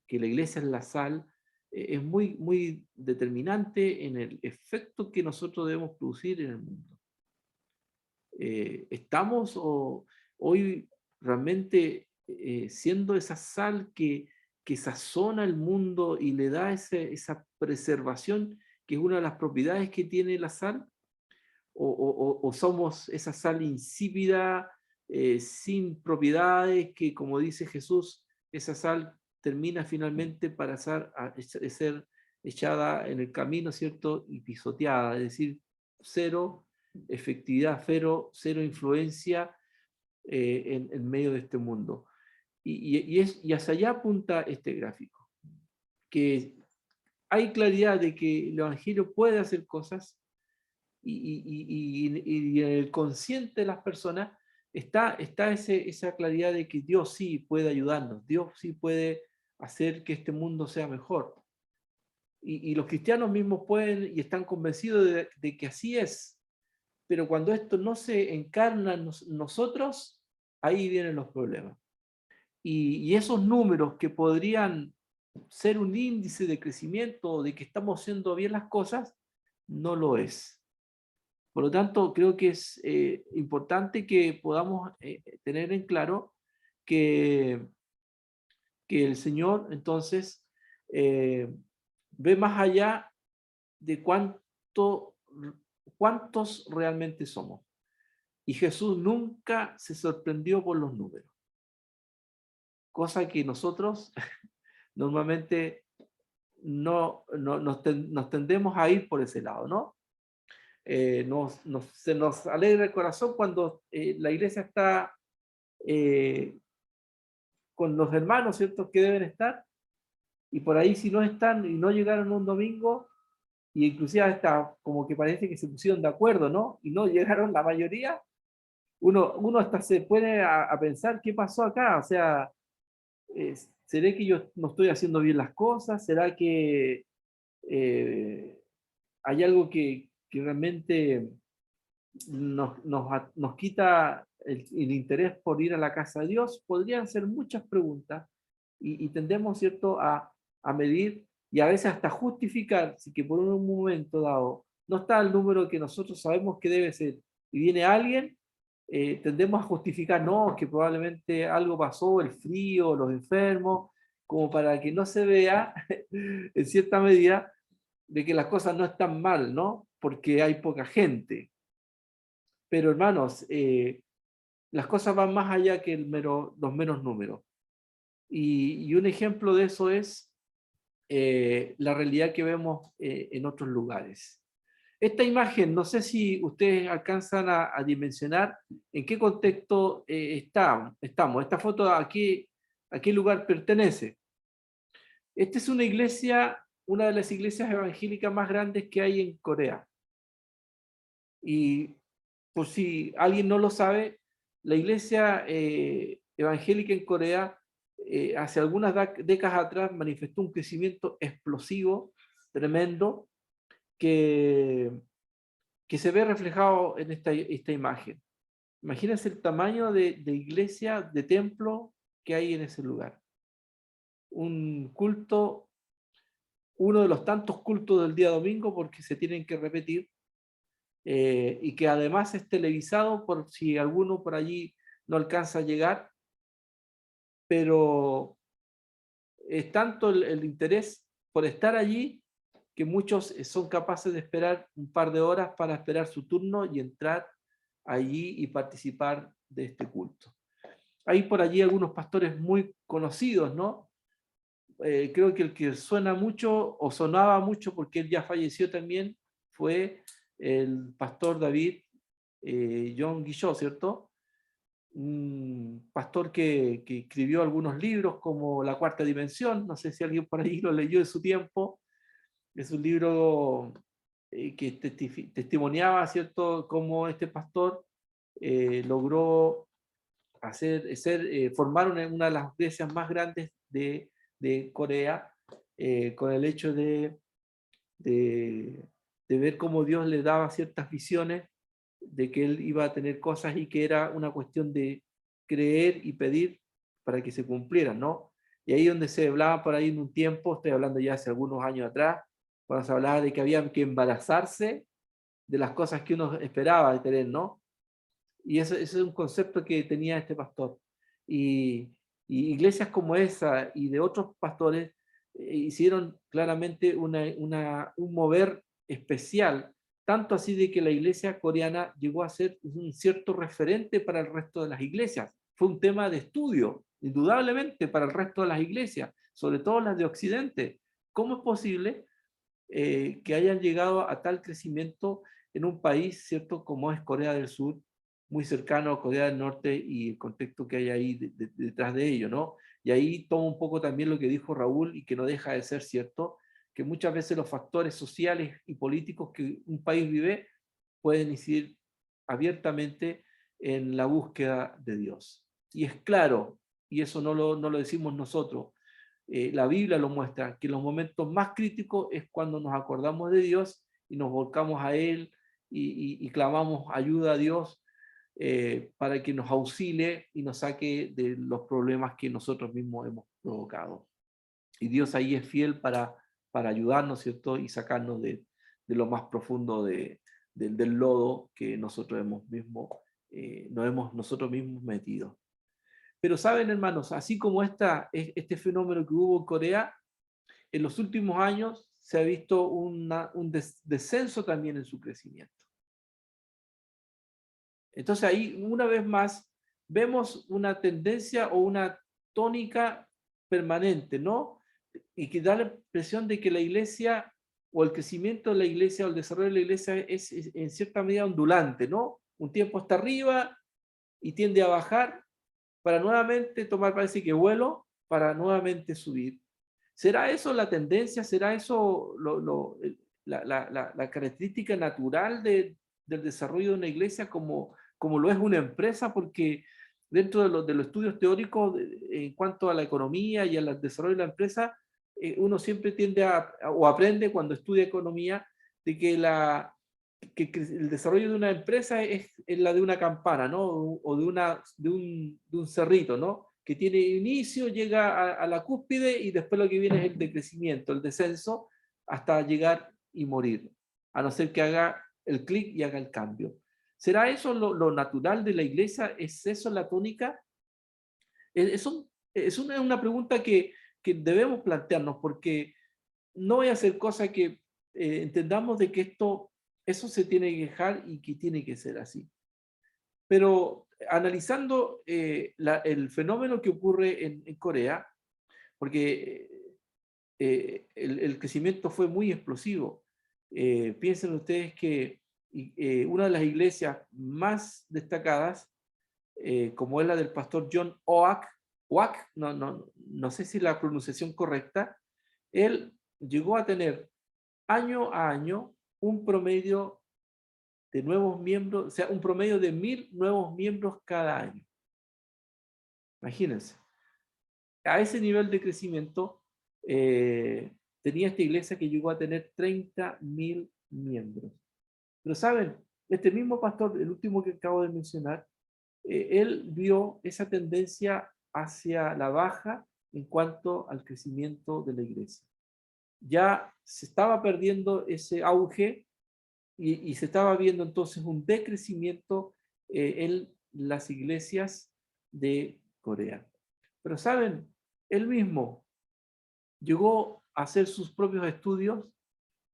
que la iglesia es la sal, es muy, muy determinante en el efecto que nosotros debemos producir en el mundo. ¿Estamos hoy realmente siendo esa sal que sazona el mundo y le da esa preservación, que es una de las propiedades que tiene la sal? ¿O somos esa sal insípida, sin propiedades, que, como dice Jesús, esa sal termina finalmente para ser echada en el camino, ¿cierto? Y pisoteada, es decir, cero efectividad, cero influencia en medio de este mundo. Y hacia allá apunta este gráfico, que hay claridad de que el Evangelio puede hacer cosas, y en el consciente de las personas está esa claridad de que Dios sí puede ayudarnos, Dios sí puede hacer que este mundo sea mejor. Y los cristianos mismos pueden y están convencidos de que así es, pero cuando esto no se encarna en nosotros, ahí vienen los problemas. Y esos números que podrían ser un índice de crecimiento, de que estamos haciendo bien las cosas, no lo es. Por lo tanto, creo que es importante que podamos tener en claro que el Señor, entonces, ve más allá de cuántos realmente somos. Y Jesús nunca se sorprendió por los números, cosa que nosotros normalmente nos tendemos a ir por ese lado, ¿no? Se nos alegra el corazón cuando la iglesia está con los hermanos, ¿cierto?, que deben estar, y por ahí si no están y no llegaron un domingo, y inclusive hasta como que parece que se pusieron de acuerdo, ¿no? Y no llegaron la mayoría, uno hasta se pone a pensar qué pasó acá, o sea, ¿será que yo no estoy haciendo bien las cosas? ¿Será que hay algo que realmente nos quita el interés por ir a la casa de Dios? Podrían ser muchas preguntas, y tendemos, ¿cierto?, a medir y a veces hasta justificar, si que por un momento dado no está el número que nosotros sabemos que debe ser, y viene alguien, tendemos a justificar, no, que probablemente algo pasó, el frío, los enfermos, como para que no se vea, en cierta medida, de que las cosas no están mal, ¿no? Porque hay poca gente. Pero hermanos, las cosas van más allá que los meros números. Y un ejemplo de eso es la realidad que vemos en otros lugares. Esta imagen, no sé si ustedes alcanzan a dimensionar en qué contexto estamos. Esta foto, ¿a qué lugar pertenece? Esta es una iglesia, una de las iglesias evangélicas más grandes que hay en Corea. Y por si alguien no lo sabe, la iglesia evangélica en Corea hace algunas décadas atrás manifestó un crecimiento explosivo, tremendo, que se ve reflejado en esta imagen. Imagínense el tamaño de iglesia, de templo que hay en ese lugar. Un culto, uno de los tantos cultos del día domingo, porque se tienen que repetir, y que además es televisado por si alguno por allí no alcanza a llegar, pero es tanto el interés por estar allí que muchos son capaces de esperar un par de horas para esperar su turno y entrar allí y participar de este culto. Hay por allí algunos pastores muy conocidos, ¿no? Creo que el que suena mucho, o sonaba mucho porque él ya falleció también, fue el pastor David John Guillot, ¿cierto? Un pastor que escribió algunos libros como La Cuarta Dimensión, no sé si alguien por ahí lo leyó en su tiempo. Es un libro que testimoniaba, ¿cierto?, cómo este pastor logró formar una de las iglesias más grandes de Corea, con el hecho de ver cómo Dios le daba ciertas visiones de que él iba a tener cosas y que era una cuestión de creer y pedir para que se cumplieran, ¿no? Y ahí donde se hablaba por ahí en un tiempo, estoy hablando ya hace algunos años atrás, cuando se hablaba de que había que embarazarse de las cosas que uno esperaba de tener, ¿no? Y ese es un concepto que tenía este pastor. Y iglesias como esa y de otros pastores hicieron claramente un mover especial, tanto así de que la iglesia coreana llegó a ser un cierto referente para el resto de las iglesias. Fue un tema de estudio, indudablemente, para el resto de las iglesias, sobre todo las de Occidente. ¿Cómo es posible que hayan llegado a tal crecimiento en un país, ¿cierto?, como es Corea del Sur, muy cercano a Corea del Norte y el contexto que hay ahí detrás de ello, ¿no? Y ahí tomo un poco también lo que dijo Raúl y que no deja de ser cierto, que muchas veces los factores sociales y políticos que un país vive pueden incidir abiertamente en la búsqueda de Dios. Y es claro, y eso no lo decimos nosotros, la Biblia lo muestra, que los momentos más críticos es cuando nos acordamos de Dios y nos volcamos a Él y clamamos ayuda a Dios para que nos auxilie y nos saque de los problemas que nosotros mismos hemos provocado. Y Dios ahí es fiel para ayudarnos, ¿cierto? Y sacarnos de lo más profundo del lodo que nosotros nos hemos nosotros mismos metido. Pero saben, hermanos, así como este fenómeno que hubo en Corea, en los últimos años se ha visto un descenso también en su crecimiento. Entonces ahí, una vez más, vemos una tendencia o una tónica permanente, ¿no? Y que da la impresión de que la iglesia, o el crecimiento de la iglesia, o el desarrollo de la iglesia es en cierta medida ondulante, ¿no? Un tiempo está arriba y tiende a bajar, para nuevamente tomar, parece que vuelo, para nuevamente subir. ¿Será eso la tendencia? ¿Será eso la característica natural del desarrollo de una iglesia como lo es una empresa? Porque dentro de los estudios teóricos en cuanto a la economía y al desarrollo de la empresa, uno siempre tiende o aprende cuando estudia economía, de que el desarrollo de una empresa es la de una campana, ¿no? O de un cerrito, ¿no? Que tiene inicio, llega a la cúspide y después lo que viene es el decrecimiento, el descenso, hasta llegar y morir, a no ser que haga el clic y haga el cambio. ¿Será eso lo natural de la iglesia? ¿Es eso la tónica? Es una pregunta que debemos plantearnos, porque no voy a hacer cosa que entendamos de que eso se tiene que dejar y que tiene que ser así. Pero analizando el fenómeno que ocurre en Corea, porque el crecimiento fue muy explosivo. Piensen ustedes que una de las iglesias más destacadas, como es la del pastor John Oak, no sé si la pronunciación correcta, él llegó a tener año a año un promedio de nuevos miembros, o sea, un promedio de 1,000 nuevos miembros cada año. Imagínense. A ese nivel de crecimiento tenía esta iglesia que llegó a tener 30,000 miembros. Pero saben, este mismo pastor, el último que acabo de mencionar, él vio esa tendencia hacia la baja en cuanto al crecimiento de la iglesia. Ya se estaba perdiendo ese auge y se estaba viendo entonces un decrecimiento en las iglesias de Corea. Pero saben, él mismo llegó a hacer sus propios estudios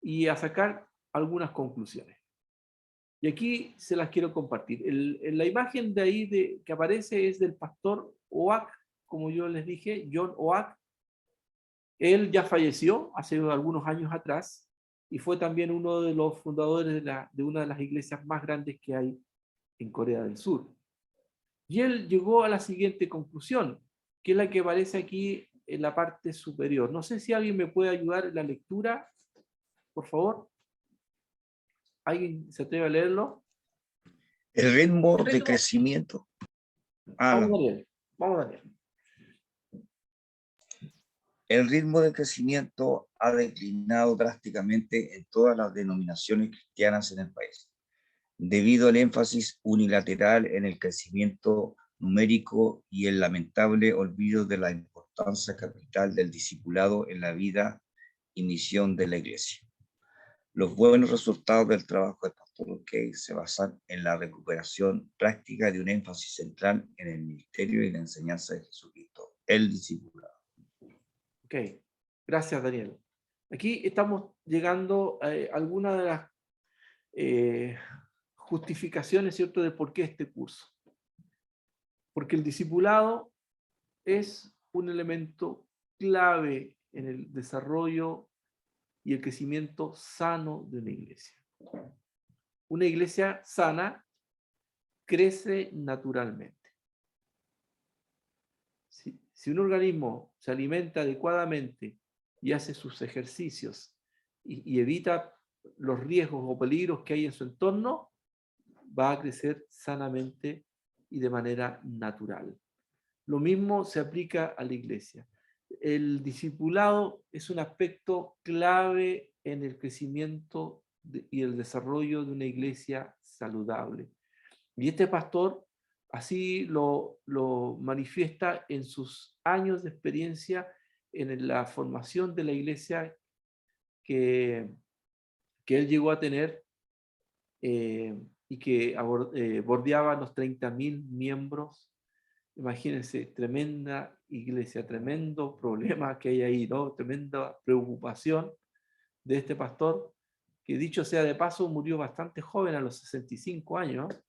y a sacar algunas conclusiones. Y aquí se las quiero compartir. La imagen de ahí que aparece es del pastor Oak, como yo les dije, John Oak. Él ya falleció hace algunos años atrás y fue también uno de los fundadores de una de las iglesias más grandes que hay en Corea del Sur. Y él llegó a la siguiente conclusión, que es la que aparece aquí en la parte superior. No sé si alguien me puede ayudar en la lectura, por favor. ¿Alguien se atreve a leerlo?
El ritmo de crecimiento.
Vamos a leer.
El ritmo de crecimiento ha declinado drásticamente en todas las denominaciones cristianas en el país, debido al énfasis unilateral en el crecimiento numérico y el lamentable olvido de la importancia capital del discipulado en la vida y misión de la Iglesia. Los buenos resultados del trabajo de porque se basan en la recuperación práctica de un énfasis central en el ministerio y la enseñanza de Jesucristo, el discipulado.
Ok, gracias Daniel. Aquí estamos llegando a algunas de las justificaciones, ¿cierto?, de por qué este curso. Porque el discipulado es un elemento clave en el desarrollo y el crecimiento sano de una iglesia. Una iglesia sana crece naturalmente. Si un organismo se alimenta adecuadamente y hace sus ejercicios y evita los riesgos o peligros que hay en su entorno, va a crecer sanamente y de manera natural. Lo mismo se aplica a la iglesia. El discipulado es un aspecto clave en el crecimiento y el desarrollo de una iglesia saludable. Y este pastor así lo manifiesta en sus años de experiencia en la formación de la iglesia que él llegó a tener y que bordeaba los 30.000 miembros. Imagínense, tremenda iglesia, tremendo problema que hay ahí, ¿no? Tremenda preocupación de este pastor, que dicho sea de paso, murió bastante joven, a los 65 años,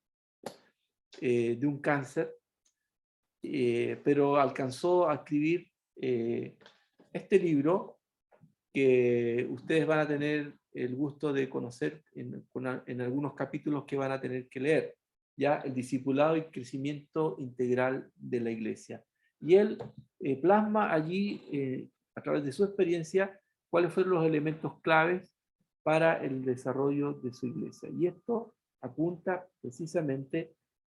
de un cáncer, pero alcanzó a escribir este libro que ustedes van a tener el gusto de conocer en algunos capítulos que van a tener que leer, ya el discipulado y crecimiento integral de la iglesia. Y él plasma allí, a través de su experiencia, cuáles fueron los elementos claves para el desarrollo de su iglesia. Y esto apunta precisamente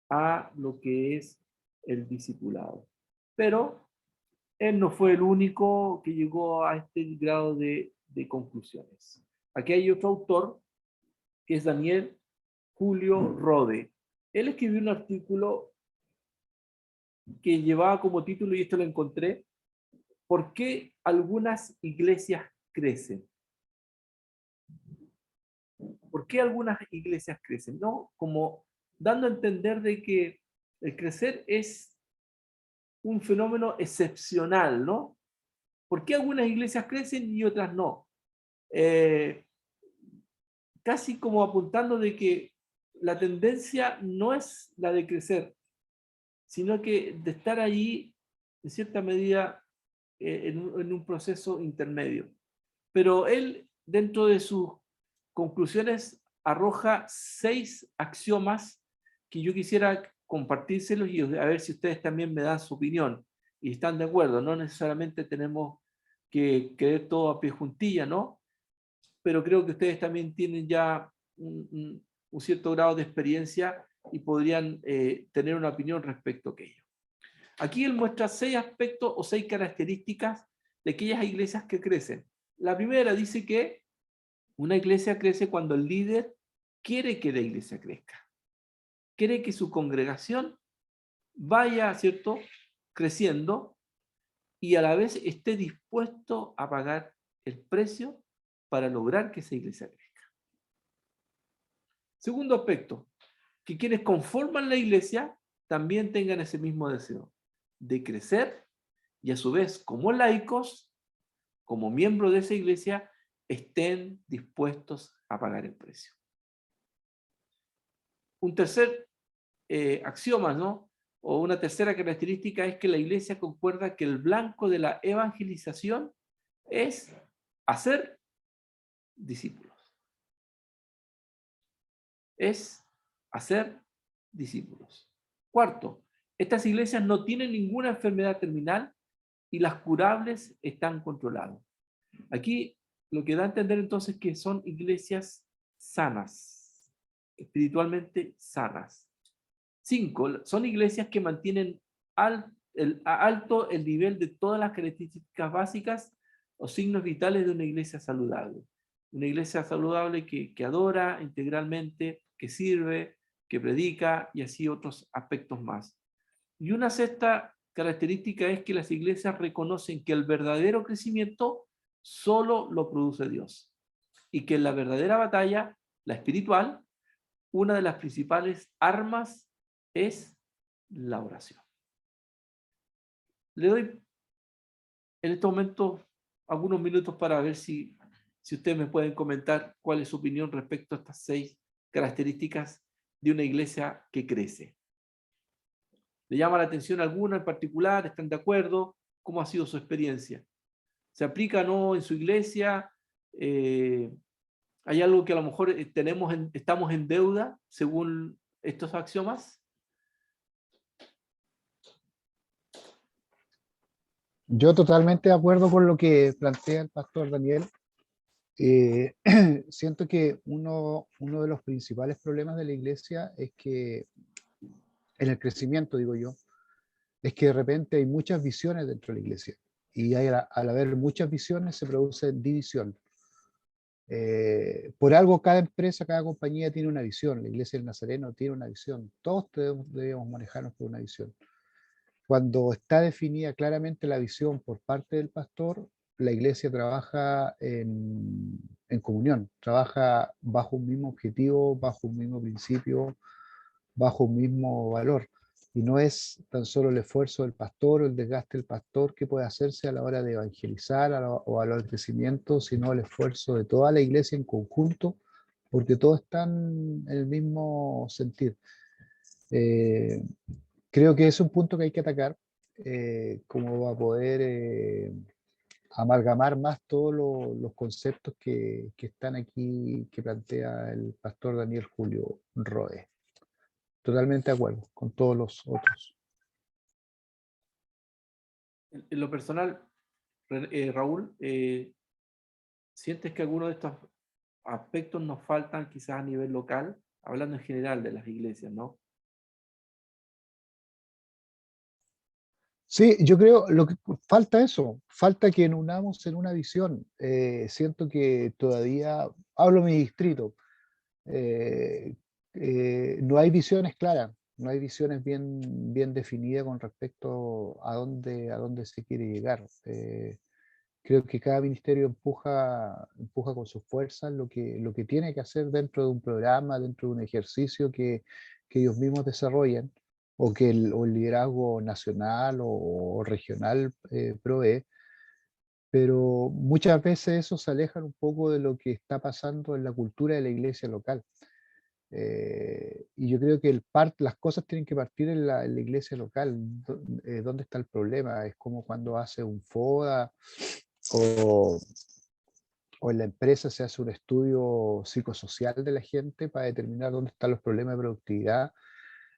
a lo que es el discipulado. Pero él no fue el único que llegó a este grado de conclusiones. Aquí hay otro autor, que es Daniel Julio Rode. Él escribió un artículo que llevaba como título, y esto lo encontré, ¿por qué algunas iglesias crecen? ¿Por qué algunas iglesias crecen? ¿No? Como dando a entender de que el crecer es un fenómeno excepcional, ¿no? ¿Por qué algunas iglesias crecen y otras no? Casi como apuntando de que la tendencia no es la de crecer, sino que de estar allí, en cierta medida, en un proceso intermedio. Pero él, dentro de sus conclusiones, arroja 6 axiomas que yo quisiera compartírselos y a ver si ustedes también me dan su opinión y están de acuerdo. No necesariamente tenemos que creer todo a pie juntilla, ¿no? Pero creo que ustedes también tienen ya un cierto grado de experiencia y podrían tener una opinión respecto a aquello. Aquí él muestra 6 aspectos o 6 características de aquellas iglesias que crecen. La primera dice que una iglesia crece cuando el líder quiere que la iglesia crezca. Quiere que su congregación vaya, ¿cierto?, creciendo y a la vez esté dispuesto a pagar el precio para lograr que esa iglesia crezca. Segundo aspecto, que quienes conforman la iglesia también tengan ese mismo deseo de crecer y a su vez, como laicos, como miembros de esa iglesia, estén dispuestos a pagar el precio. Un tercer axioma, ¿no? O una tercera característica es que la iglesia concuerda que el blanco de la evangelización es hacer discípulos. Es hacer discípulos. Cuarto, estas iglesias no tienen ninguna enfermedad terminal y las curables están controladas. Aquí lo que da a entender entonces que son iglesias sanas, espiritualmente sanas. 5, son iglesias que mantienen alto el nivel de todas las características básicas o signos vitales de una iglesia saludable. Una iglesia saludable que adora integralmente, que sirve, que predica y así otros aspectos más. Y una sexta característica es que las iglesias reconocen que el verdadero crecimiento solo lo produce Dios y que la verdadera batalla, la espiritual, una de las principales armas es la oración. Le doy en este momento algunos minutos para ver si ustedes me pueden comentar cuál es su opinión respecto a estas 6 características de una iglesia que crece. ¿Le llama la atención alguna en particular? ¿Están de acuerdo? ¿Cómo ha sido su experiencia? ¿Se aplica o no en su iglesia? ¿Hay algo que a lo mejor estamos en deuda según estos axiomas?
Yo totalmente de acuerdo con lo que plantea el pastor Daniel. Siento que uno de los principales problemas de la iglesia es que, en el crecimiento, digo yo, es que de repente hay muchas visiones dentro de la iglesia. Y al haber muchas visiones se produce división. Por algo cada empresa, cada compañía tiene una visión. La iglesia del Nazareno tiene una visión. Todos debemos manejarnos por una visión. Cuando está definida claramente la visión por parte del pastor, la iglesia trabaja en comunión, trabaja bajo un mismo objetivo, bajo un mismo principio, bajo un mismo valor. Y no es tan solo el esfuerzo del pastor o el desgaste del pastor que puede hacerse a la hora de evangelizar o a la hora del crecimiento, sino el esfuerzo de toda la iglesia en conjunto, porque todos están en el mismo sentir. Creo que es un punto que hay que atacar, como va a poder amalgamar más todos los conceptos que están aquí, que plantea el pastor Daniel Julio Roe. Totalmente de acuerdo con todos los otros.
En lo personal, Raúl, ¿sientes que algunos de estos aspectos nos faltan quizás a nivel local? Hablando en general de las iglesias, ¿no?
Sí, yo creo lo que falta eso, falta que nos unamos en una visión. Siento que todavía, hablo de mi distrito, eh, no hay visiones claras, no hay visiones bien definidas con respecto a dónde se quiere llegar. Creo que cada ministerio empuja con sus fuerzas lo que tiene que hacer dentro de un programa, dentro de un ejercicio que ellos mismos desarrollan o que el liderazgo nacional o regional provee, pero muchas veces eso se aleja un poco de lo que está pasando en la cultura de la iglesia local. Y yo creo que las cosas tienen que partir en la iglesia local. ¿Dónde está el problema? Es como cuando hace un FODA o en la empresa se hace un estudio psicosocial de la gente para determinar dónde están los problemas de productividad.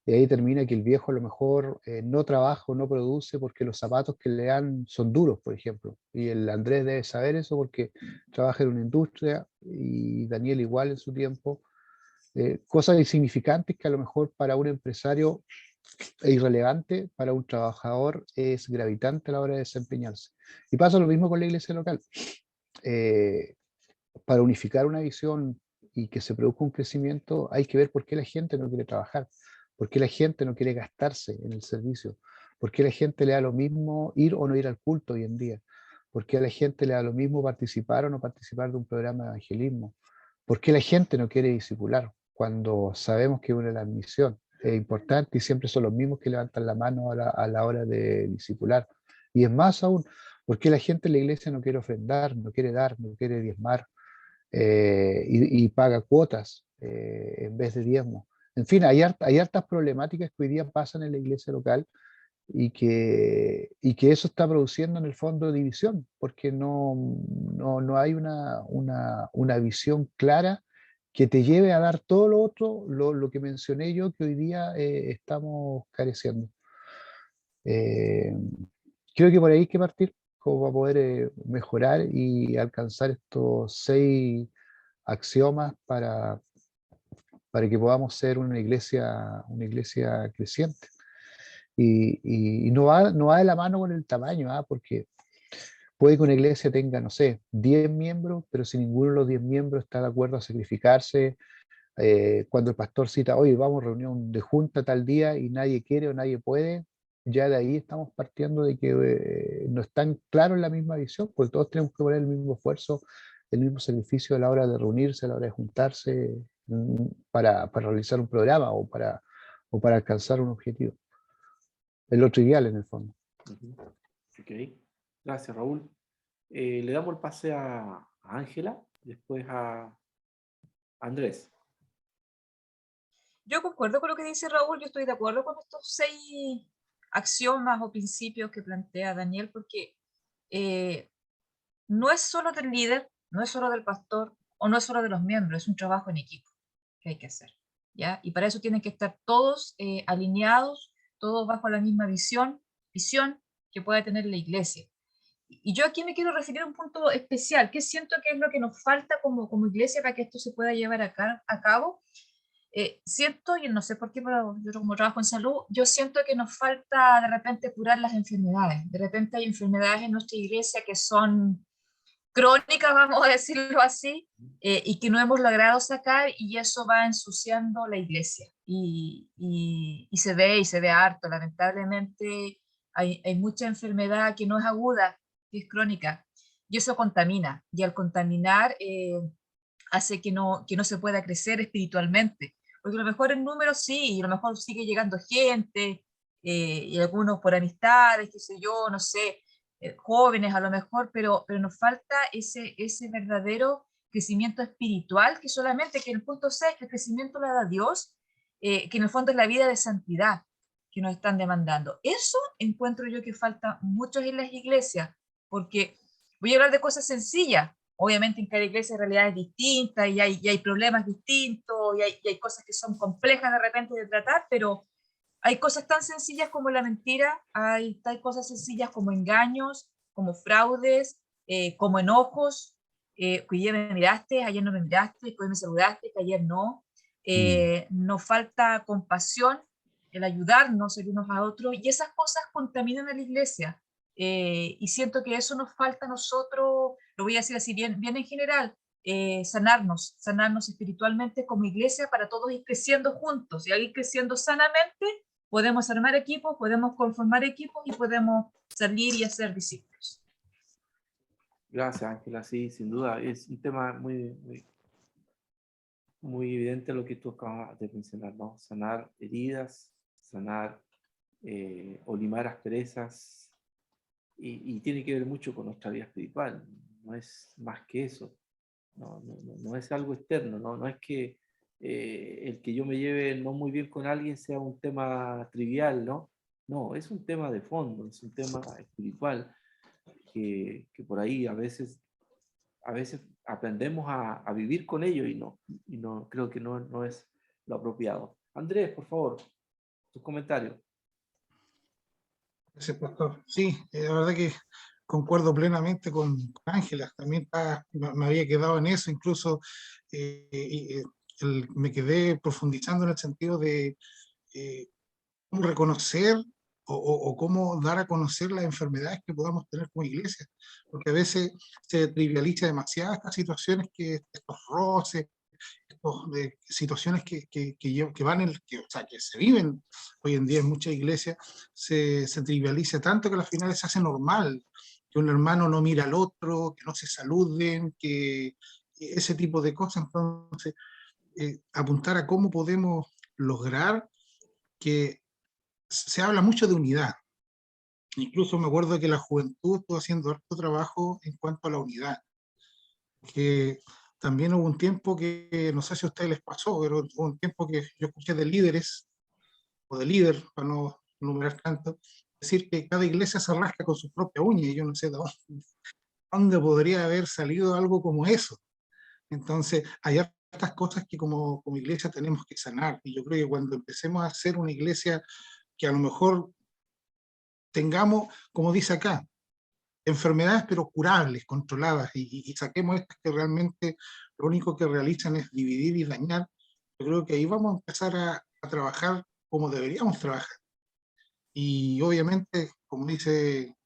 Y ahí termina que el viejo a lo mejor no trabaja o no produce porque los zapatos que le dan son duros, por ejemplo. Y el Andrés debe saber eso porque trabaja en una industria y Daniel igual en su tiempo. Cosas insignificantes que a lo mejor para un empresario es irrelevante, para un trabajador es gravitante a la hora de desempeñarse. Y pasa lo mismo con la iglesia local. Eh, para unificar una visión y que se produzca un crecimiento, hay que ver por qué la gente no quiere trabajar, por qué la gente no quiere gastarse en el servicio, por qué la gente le da lo mismo ir o no ir al culto hoy en día, por qué a la gente le da lo mismo participar o no participar de un programa de evangelismo, por qué la gente no quiere discipular cuando sabemos que una de las misiones es importante y siempre son los mismos que levantan la mano a la hora de discipular. Y es más aún, ¿por qué la gente en la iglesia no quiere ofrendar, no quiere dar, no quiere diezmar? Y paga cuotas en vez de diezmo. En fin, hay hartas problemáticas que hoy día pasan en la iglesia local y que eso está produciendo en el fondo división, porque no hay una visión clara que te lleve a dar todo lo otro, lo que mencioné yo, que hoy día estamos careciendo. Creo que por ahí hay que partir, como para poder mejorar y alcanzar estos 6 axiomas para que podamos ser una iglesia creciente. Y no va de la mano con el tamaño, porque puede que una iglesia tenga, no sé, 10 miembros, pero si ninguno de los 10 miembros está de acuerdo a sacrificarse, cuando el pastor cita, oye, vamos a reunión de junta tal día y nadie quiere o nadie puede, ya de ahí estamos partiendo de que no están claros en la misma visión, porque todos tenemos que poner el mismo esfuerzo, el mismo sacrificio a la hora de reunirse, a la hora de juntarse para realizar un programa o para alcanzar un objetivo. Es lo trivial en el fondo.
Ujú. Ok, gracias Raúl. Le damos el pase a Ángela, después a Andrés.
Yo concuerdo con lo que dice Raúl, yo estoy de acuerdo con estos 6 axiomas o principios que plantea Daniel, porque no es solo del líder, no es solo del pastor, o no es solo de los miembros, es un trabajo en equipo que hay que hacer, ¿ya? Y para eso tienen que estar todos alineados, todos bajo la misma visión que pueda tener la iglesia. Y yo aquí me quiero referir a un punto especial, que siento que es lo que nos falta como iglesia para que esto se pueda llevar a cabo. Siento, y no sé por qué, pero yo como trabajo en salud, yo siento que nos falta de repente curar las enfermedades. De repente hay enfermedades en nuestra iglesia que son crónicas, vamos a decirlo así, y que no hemos logrado sacar, y eso va ensuciando la iglesia. Y se ve harto, lamentablemente hay mucha enfermedad que no es aguda, que es crónica, y eso contamina, y al contaminar hace que no se pueda crecer espiritualmente, porque a lo mejor en números sí, y a lo mejor sigue llegando gente, y algunos por amistades, qué sé yo, no sé, jóvenes a lo mejor, pero nos falta ese verdadero crecimiento espiritual, que solamente, que en el punto 6, que el crecimiento lo da Dios, que en el fondo es la vida de santidad que nos están demandando. Eso encuentro yo que falta mucho en las iglesias, porque voy a hablar de cosas sencillas. Obviamente en cada iglesia hay realidades distintas y hay problemas distintos y hay cosas que son complejas de repente de tratar, pero hay cosas tan sencillas como la mentira, hay cosas sencillas como engaños, como fraudes, como enojos, que ayer me miraste, ayer no me miraste, que hoy me saludaste, que ayer no. Nos falta compasión, el ayudarnos el unos a otros, y esas cosas contaminan a la iglesia. Y siento que eso nos falta a nosotros, lo voy a decir así bien en general, sanarnos espiritualmente como iglesia para todos ir creciendo juntos y al ir creciendo sanamente podemos armar equipos, podemos conformar equipos y podemos salir y hacer discípulos.
Gracias Ángela, sí, sin duda, es un tema muy evidente lo que tú acabas de mencionar, ¿no? Sanar heridas, sanar o limar asperezas, y tiene que ver mucho con nuestra vida espiritual, no es más que eso, no es algo externo, no es que el que yo me lleve no muy bien con alguien sea un tema trivial, no, es un tema de fondo, es un tema espiritual, que por ahí a veces aprendemos a vivir con ello y no creo que no es lo apropiado. Andrés, por favor, tus comentarios.
Gracias, pastor. Sí, la verdad que concuerdo plenamente con Ángela. También me había quedado en eso, incluso me quedé profundizando en el sentido de cómo reconocer o cómo dar a conocer las enfermedades que podamos tener como iglesia, porque a veces se trivializa demasiado estas situaciones, estos roces, de situaciones o sea, que se viven hoy en día en muchas iglesias, se trivializa tanto que al final se hace normal que un hermano no mira al otro, que no se saluden, que ese tipo de cosas. Entonces, apuntar a cómo podemos lograr que se habla mucho de unidad. Incluso me acuerdo que la juventud estuvo haciendo harto trabajo en cuanto a la unidad, que también hubo un tiempo que, no sé si a ustedes les pasó, pero hubo un tiempo que yo escuché de líderes, o de líder, para no numerar tanto, decir que cada iglesia se rasca con su propia uña, y yo no sé de dónde podría haber salido algo como eso. Entonces, hay estas cosas que como iglesia tenemos que sanar, y yo creo que cuando empecemos a hacer una iglesia que a lo mejor tengamos, como dice acá, enfermedades pero curables, controladas, y saquemos estas que realmente lo único que realizan es dividir y dañar, yo creo que ahí vamos a empezar a trabajar como deberíamos trabajar. Y obviamente, como dice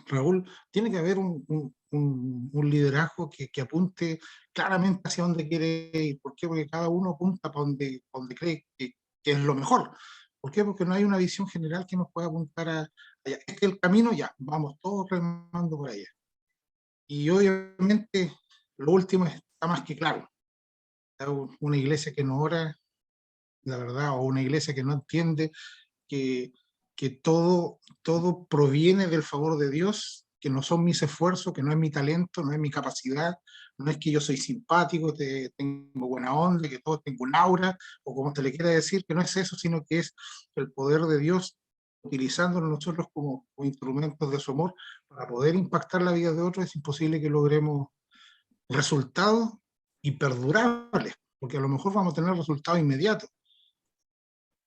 Raúl, tiene que haber un liderazgo que apunte claramente hacia dónde quiere ir. ¿Por qué? Porque cada uno apunta para donde cree que es lo mejor. ¿Por qué? Porque no hay una visión general que nos pueda apuntar allá. Este es el camino, ya, vamos todos remando por allá. Y obviamente lo último está más que claro. una iglesia que no ora, la verdad, o una iglesia que no entiende que todo proviene del favor de Dios, que no son mis esfuerzos, que no es mi talento, no es mi capacidad, no es que yo soy simpático, tengo buena onda, que todo tengo un aura, o como te le quiera decir, que no es eso, sino que es el poder de Dios utilizándonos nosotros como instrumentos de su amor para poder impactar la vida de otros. Es imposible que logremos resultados y perdurables, porque a lo mejor vamos a tener resultados inmediatos,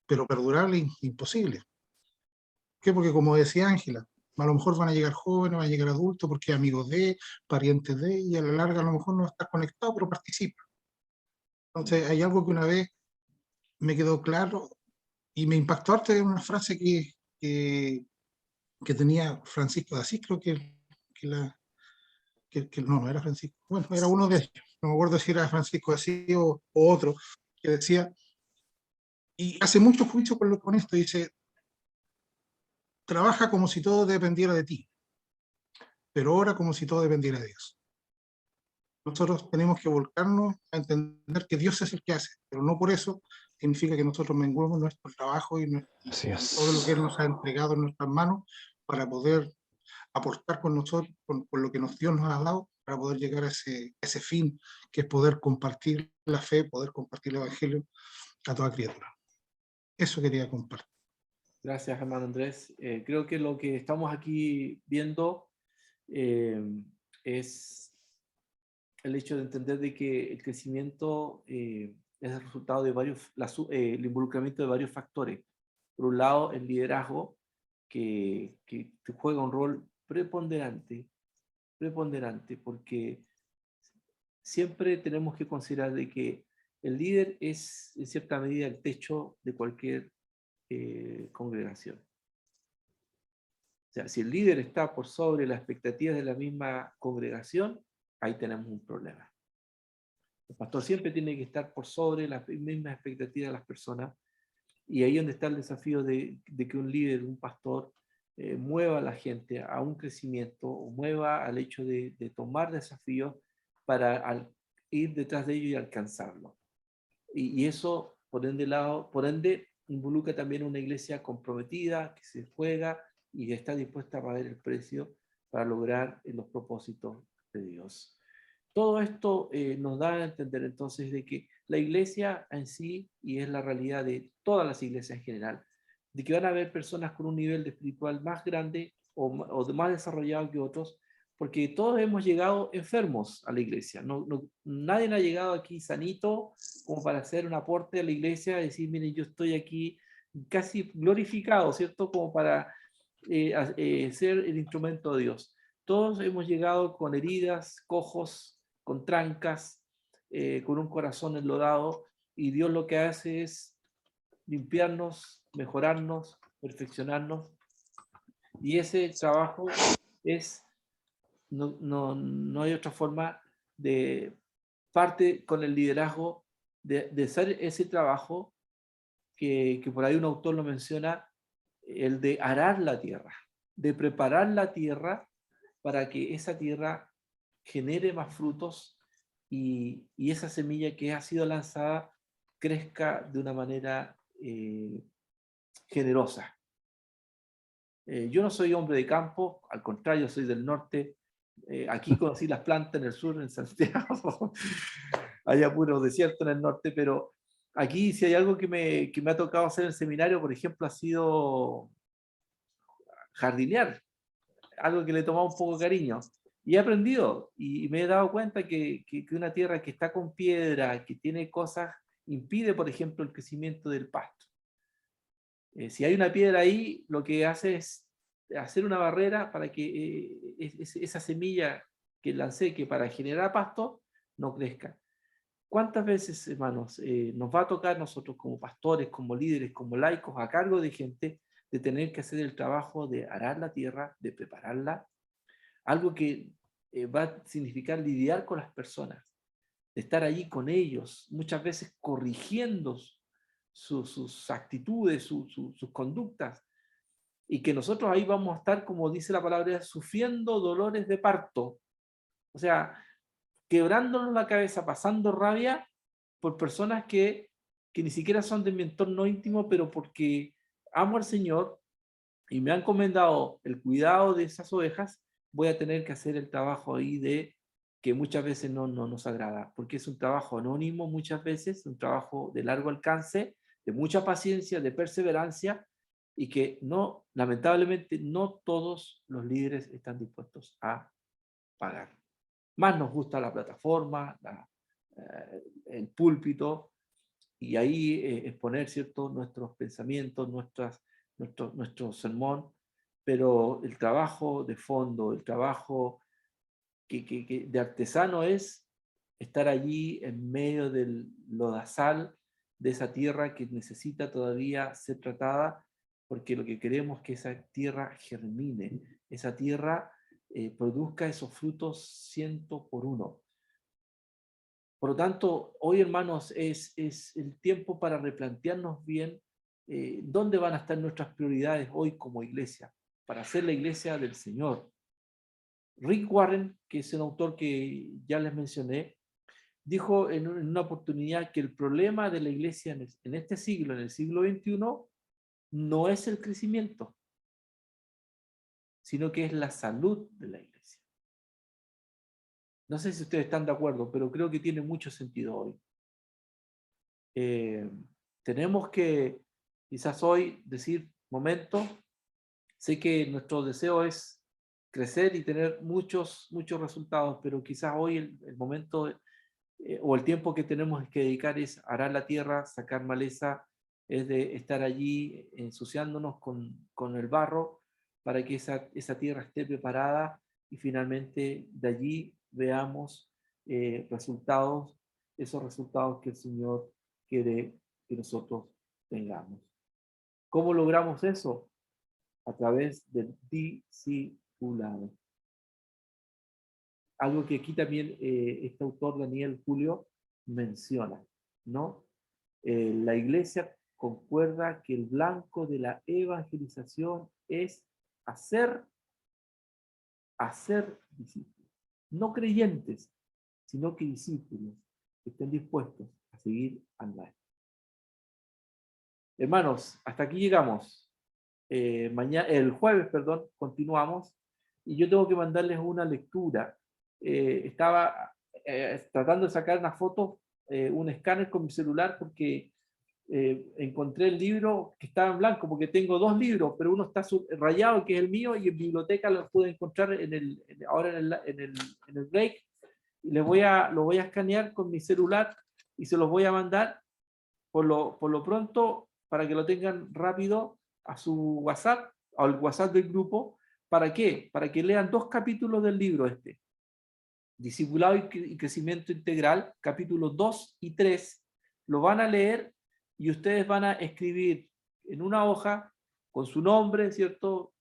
pero perdurables imposible. ¿Por qué? Porque como decía Ángela, a lo mejor van a llegar jóvenes, van a llegar adultos, porque amigos de, parientes de, y a la larga a lo mejor no estás conectado, pero participa. Entonces hay algo que una vez me quedó claro y me impactó harto de una frase que tenía Francisco de Asís, creo que no era Francisco, bueno, era uno de ellos, no me acuerdo si era Francisco de Asís o otro, que decía, y hace mucho juicio con esto, dice, trabaja como si todo dependiera de ti, pero ora como si todo dependiera de Dios. Nosotros tenemos que volcarnos a entender que Dios es el que hace, pero no por eso significa que nosotros menguemos nuestro trabajo y todo lo que Él nos ha entregado en nuestras manos para poder aportar con nosotros, con lo que Dios nos ha dado, para poder llegar a ese fin, que es poder compartir la fe, poder compartir el Evangelio a toda criatura. Eso quería compartir.
Gracias, hermano Andrés. Creo que lo que estamos aquí viendo es el hecho de entender de que el crecimiento es el resultado de el involucramiento de varios factores. Por un lado, el liderazgo, que juega un rol preponderante, porque siempre tenemos que considerar de que el líder es, en cierta medida, el techo de cualquier congregación. O sea, si el líder está por sobre las expectativas de la misma congregación, ahí tenemos un problema. El pastor siempre tiene que estar por sobre las mismas expectativas de las personas, y ahí es donde está el desafío de que un líder, un pastor, mueva a la gente a un crecimiento, o mueva al hecho de tomar desafíos para ir detrás de ellos y alcanzarlo. Y eso, por ende, involucra también una iglesia comprometida, que se juega y está dispuesta a pagar el precio para lograr los propósitos de Dios. Todo esto nos da a entender entonces de que la iglesia en sí, y es la realidad de todas las iglesias en general, de que van a haber personas con un nivel de espiritual más grande o más desarrollado que otros, porque todos hemos llegado enfermos a la iglesia. Nadie ha llegado aquí sanito como para hacer un aporte a la iglesia y decir, miren, yo estoy aquí casi glorificado, ¿cierto? Como para ser el instrumento de Dios. Todos hemos llegado con heridas, cojos, con trancas, con un corazón enlodado, y Dios lo que hace es limpiarnos, mejorarnos, perfeccionarnos, y ese trabajo es, no hay otra forma de parte con el liderazgo de hacer ese trabajo que por ahí un autor lo menciona, el de arar la tierra, de preparar la tierra para que esa tierra genere más frutos y esa semilla que ha sido lanzada crezca de una manera generosa. Yo no soy hombre de campo, al contrario, soy del norte. Aquí conocí las plantas en el sur, en Santiago. Hay puro desierto en el norte, pero aquí si hay algo que me ha tocado hacer en el seminario, por ejemplo, ha sido jardinear, algo que le he tomado un poco de cariño. Y he aprendido, y me he dado cuenta que una tierra que está con piedra, que tiene cosas, impide, por ejemplo, el crecimiento del pasto. Si hay una piedra ahí, lo que hace es hacer una barrera para que esa semilla que lancé, que para generar pasto, no crezca. ¿Cuántas veces, hermanos, nos va a tocar nosotros como pastores, como líderes, como laicos, a cargo de gente, de tener que hacer el trabajo de arar la tierra, de prepararla? Algo que va a significar lidiar con las personas, de estar allí con ellos, muchas veces corrigiendo sus actitudes, sus conductas, y que nosotros ahí vamos a estar, como dice la palabra, sufriendo dolores de parto, o sea, quebrándonos la cabeza, pasando rabia, por personas que ni siquiera son de mi entorno íntimo, pero porque amo al Señor y me han encomendado el cuidado de esas ovejas, voy a tener que hacer el trabajo ahí de que muchas veces no nos agrada, porque es un trabajo anónimo muchas veces, un trabajo de largo alcance, de mucha paciencia, de perseverancia, y que no, lamentablemente, no todos los líderes están dispuestos a pagar. Más nos gusta la plataforma, el púlpito, y ahí exponer, ¿cierto?, nuestros pensamientos, nuestro sermón, pero el trabajo de fondo, el trabajo que de artesano es estar allí en medio del lodazal de esa tierra que necesita todavía ser tratada, porque lo que queremos es que esa tierra germine, esa tierra produzca esos frutos 100 por 1. Por lo tanto, hoy, hermanos, es el tiempo para replantearnos bien dónde van a estar nuestras prioridades hoy como iglesia, para ser la iglesia del Señor. Rick Warren, que es un autor que ya les mencioné, dijo en una oportunidad que el problema de la iglesia en este siglo, en el siglo XXI, no es el crecimiento, sino que es la salud de la iglesia. No sé si ustedes están de acuerdo, pero creo que tiene mucho sentido hoy. Tenemos que quizás hoy decir, momento, sé que nuestro deseo es crecer y tener muchos resultados, pero quizás hoy el momento o el tiempo que tenemos que dedicar es arar la tierra, sacar maleza, es de estar allí ensuciándonos con el barro para que esa tierra esté preparada y finalmente de allí veamos resultados, esos resultados que el Señor quiere que nosotros tengamos. ¿Cómo logramos eso? A través del discipulado. Algo que aquí también este autor Daniel Julio menciona, ¿no? La iglesia concuerda que el blanco de la evangelización es hacer discípulos, no creyentes, sino que discípulos que estén dispuestos a seguir andando. Hermanos, hasta aquí llegamos. El jueves, continuamos, y yo tengo que mandarles una lectura. Estaba tratando de sacar una foto, un escáner con mi celular, porque encontré el libro que estaba en blanco, porque tengo dos libros, pero uno está rayado, que es el mío, y en biblioteca lo pude encontrar ahora en el break. Y lo voy a escanear con mi celular y se los voy a mandar por lo pronto, para que lo tengan rápido a su WhatsApp, al WhatsApp del grupo. ¿Para qué? Para que lean 2 capítulos del libro Discipulado y Crecimiento Integral, capítulos 2 y 3, lo van a leer y ustedes van a escribir en una hoja con su nombre, ¿cierto?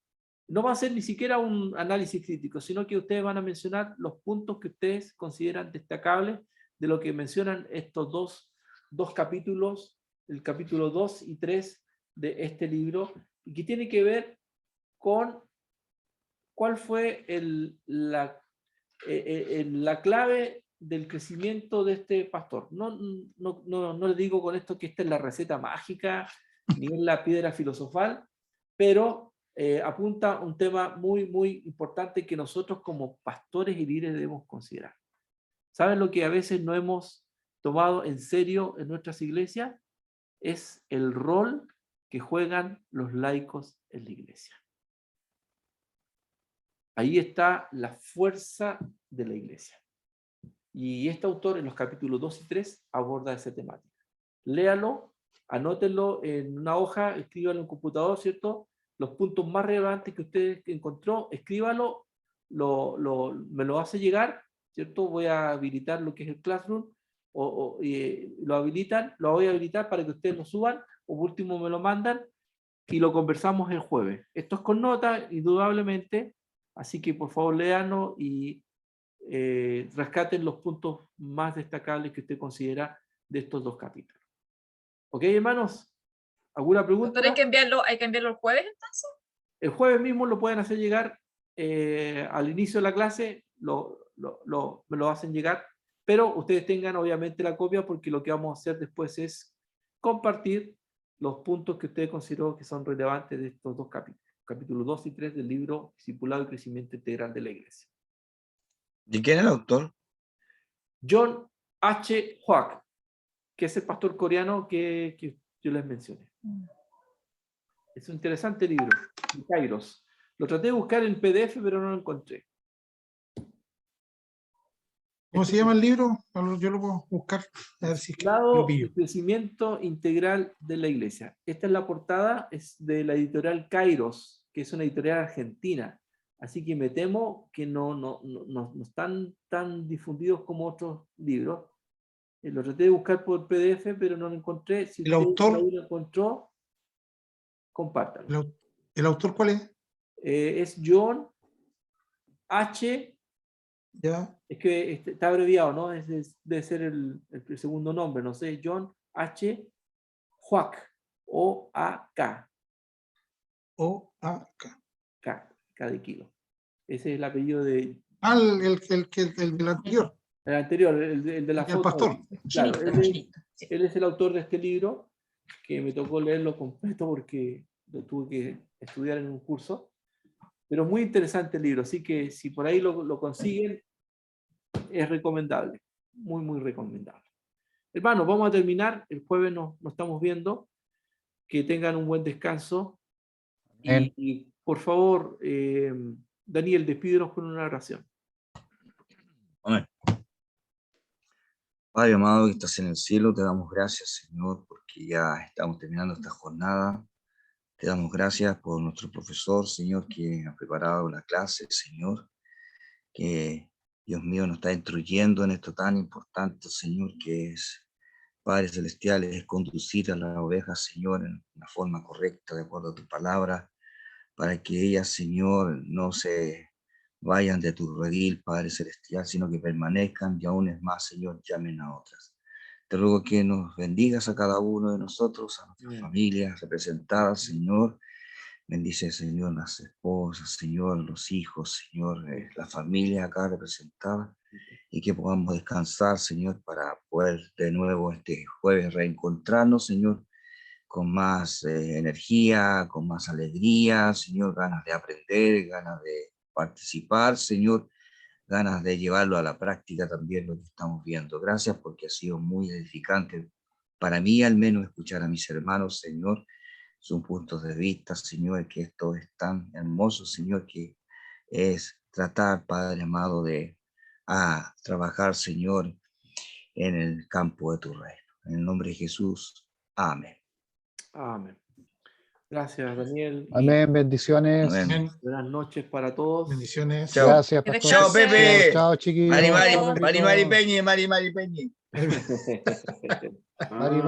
No va a ser ni siquiera un análisis crítico, sino que ustedes van a mencionar los puntos que ustedes consideran destacables de lo que mencionan estos dos capítulos, el capítulo 2 y 3 de este libro, y que tiene que ver con cuál fue la clave del crecimiento de este pastor. No les digo con esto que esta es la receta mágica, ni es la piedra filosofal, pero apunta un tema muy, muy importante que nosotros como pastores y líderes debemos considerar. ¿Saben lo que a veces no hemos tomado en serio en nuestras iglesias? Es el rol que juegan los laicos en la iglesia. Ahí está la fuerza de la iglesia. Y este autor en los capítulos 2 y 3 aborda esa temática. Léalo, anótenlo en una hoja, escríbalo en un computador, ¿cierto? Los puntos más relevantes que usted encontró, escríbalo, me lo hace llegar, ¿cierto? Voy a habilitar lo que es el Classroom, lo voy a habilitar para que ustedes lo suban, o por último me lo mandan y lo conversamos el jueves. Esto es con nota, indudablemente, así que por favor léanlo y rescaten los puntos más destacables que usted considera de estos 2 capítulos. ¿Ok, hermanos? ¿Alguna pregunta?
Doctor, ¿hay que enviarlo el jueves entonces?
El jueves mismo lo pueden hacer llegar al inicio de la clase, me lo hacen llegar pero ustedes tengan obviamente la copia, porque lo que vamos a hacer después es compartir los puntos que ustedes consideran que son relevantes de estos dos capítulos, capítulos 2 y 3 del libro Discipulado y Crecimiento Integral de la Iglesia.
¿De quién es el autor?
John H. Hwak, que es el pastor coreano que yo les mencioné. Es un interesante libro, de Kairos. Lo traté de buscar en PDF, pero no lo encontré.
¿Cómo se llama el libro? Yo lo puedo buscar, a ver si es que lo
Discipulado
pillo.
y Crecimiento Integral de la Iglesia. Esta es la portada, es de la editorial Kairos, que es una editorial argentina. Así que me temo que no están tan difundidos como otros libros. Lo traté de buscar por PDF, pero no lo encontré. Si
¿El
usted
autor?
por ahí lo encontró, compártalo.
¿El autor cuál es?
Es John H.
¿Ya?
Es que está abreviado, ¿no? Debe ser el segundo nombre, no sé. John H. Hwak. O-A-K.
O-A-K.
K de kilo. Ese es el apellido de...
Ah, el del anterior,
El anterior, el de la
el
foto.
pastor.
Claro,
Chinito, chinito. Sí.
él es el autor de este libro, que me tocó leerlo completo porque lo tuve que estudiar en un curso. Pero es muy interesante el libro, así que si por ahí lo consiguen, es recomendable. Muy, muy recomendable. Hermanos, vamos a terminar. El jueves nos estamos viendo. Que tengan un buen descanso. Y por favor, Daniel, despídenos con una oración.
Amén. Padre amado que estás en el cielo, te damos gracias, Señor, porque ya estamos terminando esta jornada. Te damos gracias por nuestro profesor, Señor, que ha preparado la clase, Señor, que, Dios mío, nos está instruyendo en esto tan importante, Señor, que es, Padre Celestial, es conducir a las ovejas, Señor, en una forma correcta, de acuerdo a tu palabra, para que ellas, Señor, no se vayan de tu redil, Padre Celestial, sino que permanezcan y aún es más, Señor, llamen a otras. Te ruego que nos bendigas a cada uno de nosotros, a nuestras familias representadas, Señor. Bendice, Señor, las esposas, Señor, los hijos, Señor, la familia acá representada, y que podamos descansar, Señor, para poder de nuevo este jueves reencontrarnos, Señor, con más energía, con más alegría, Señor, ganas de aprender, ganas de participar, Señor, ganas de llevarlo a la práctica también lo que estamos viendo. Gracias porque ha sido muy edificante para mí, al menos, escuchar a mis hermanos, Señor, sus puntos de vista, Señor, que esto es tan hermoso, Señor, que es tratar, Padre amado, de trabajar, Señor, en el campo de tu reino. En el nombre de Jesús, amén.
Amén. Gracias, Daniel.
Amén, bendiciones.
Amén.
Amén.
Buenas noches para todos.
Bendiciones.
Chao.
Gracias,
Que
pastor.
Chao,
descansen.
Pepe.
Chao, chiquillos.
Mari, Mari,
Chao,
Mari,
Pepito.
Mari Peñi, Mari, Mari Peñi.
Mari, Mari.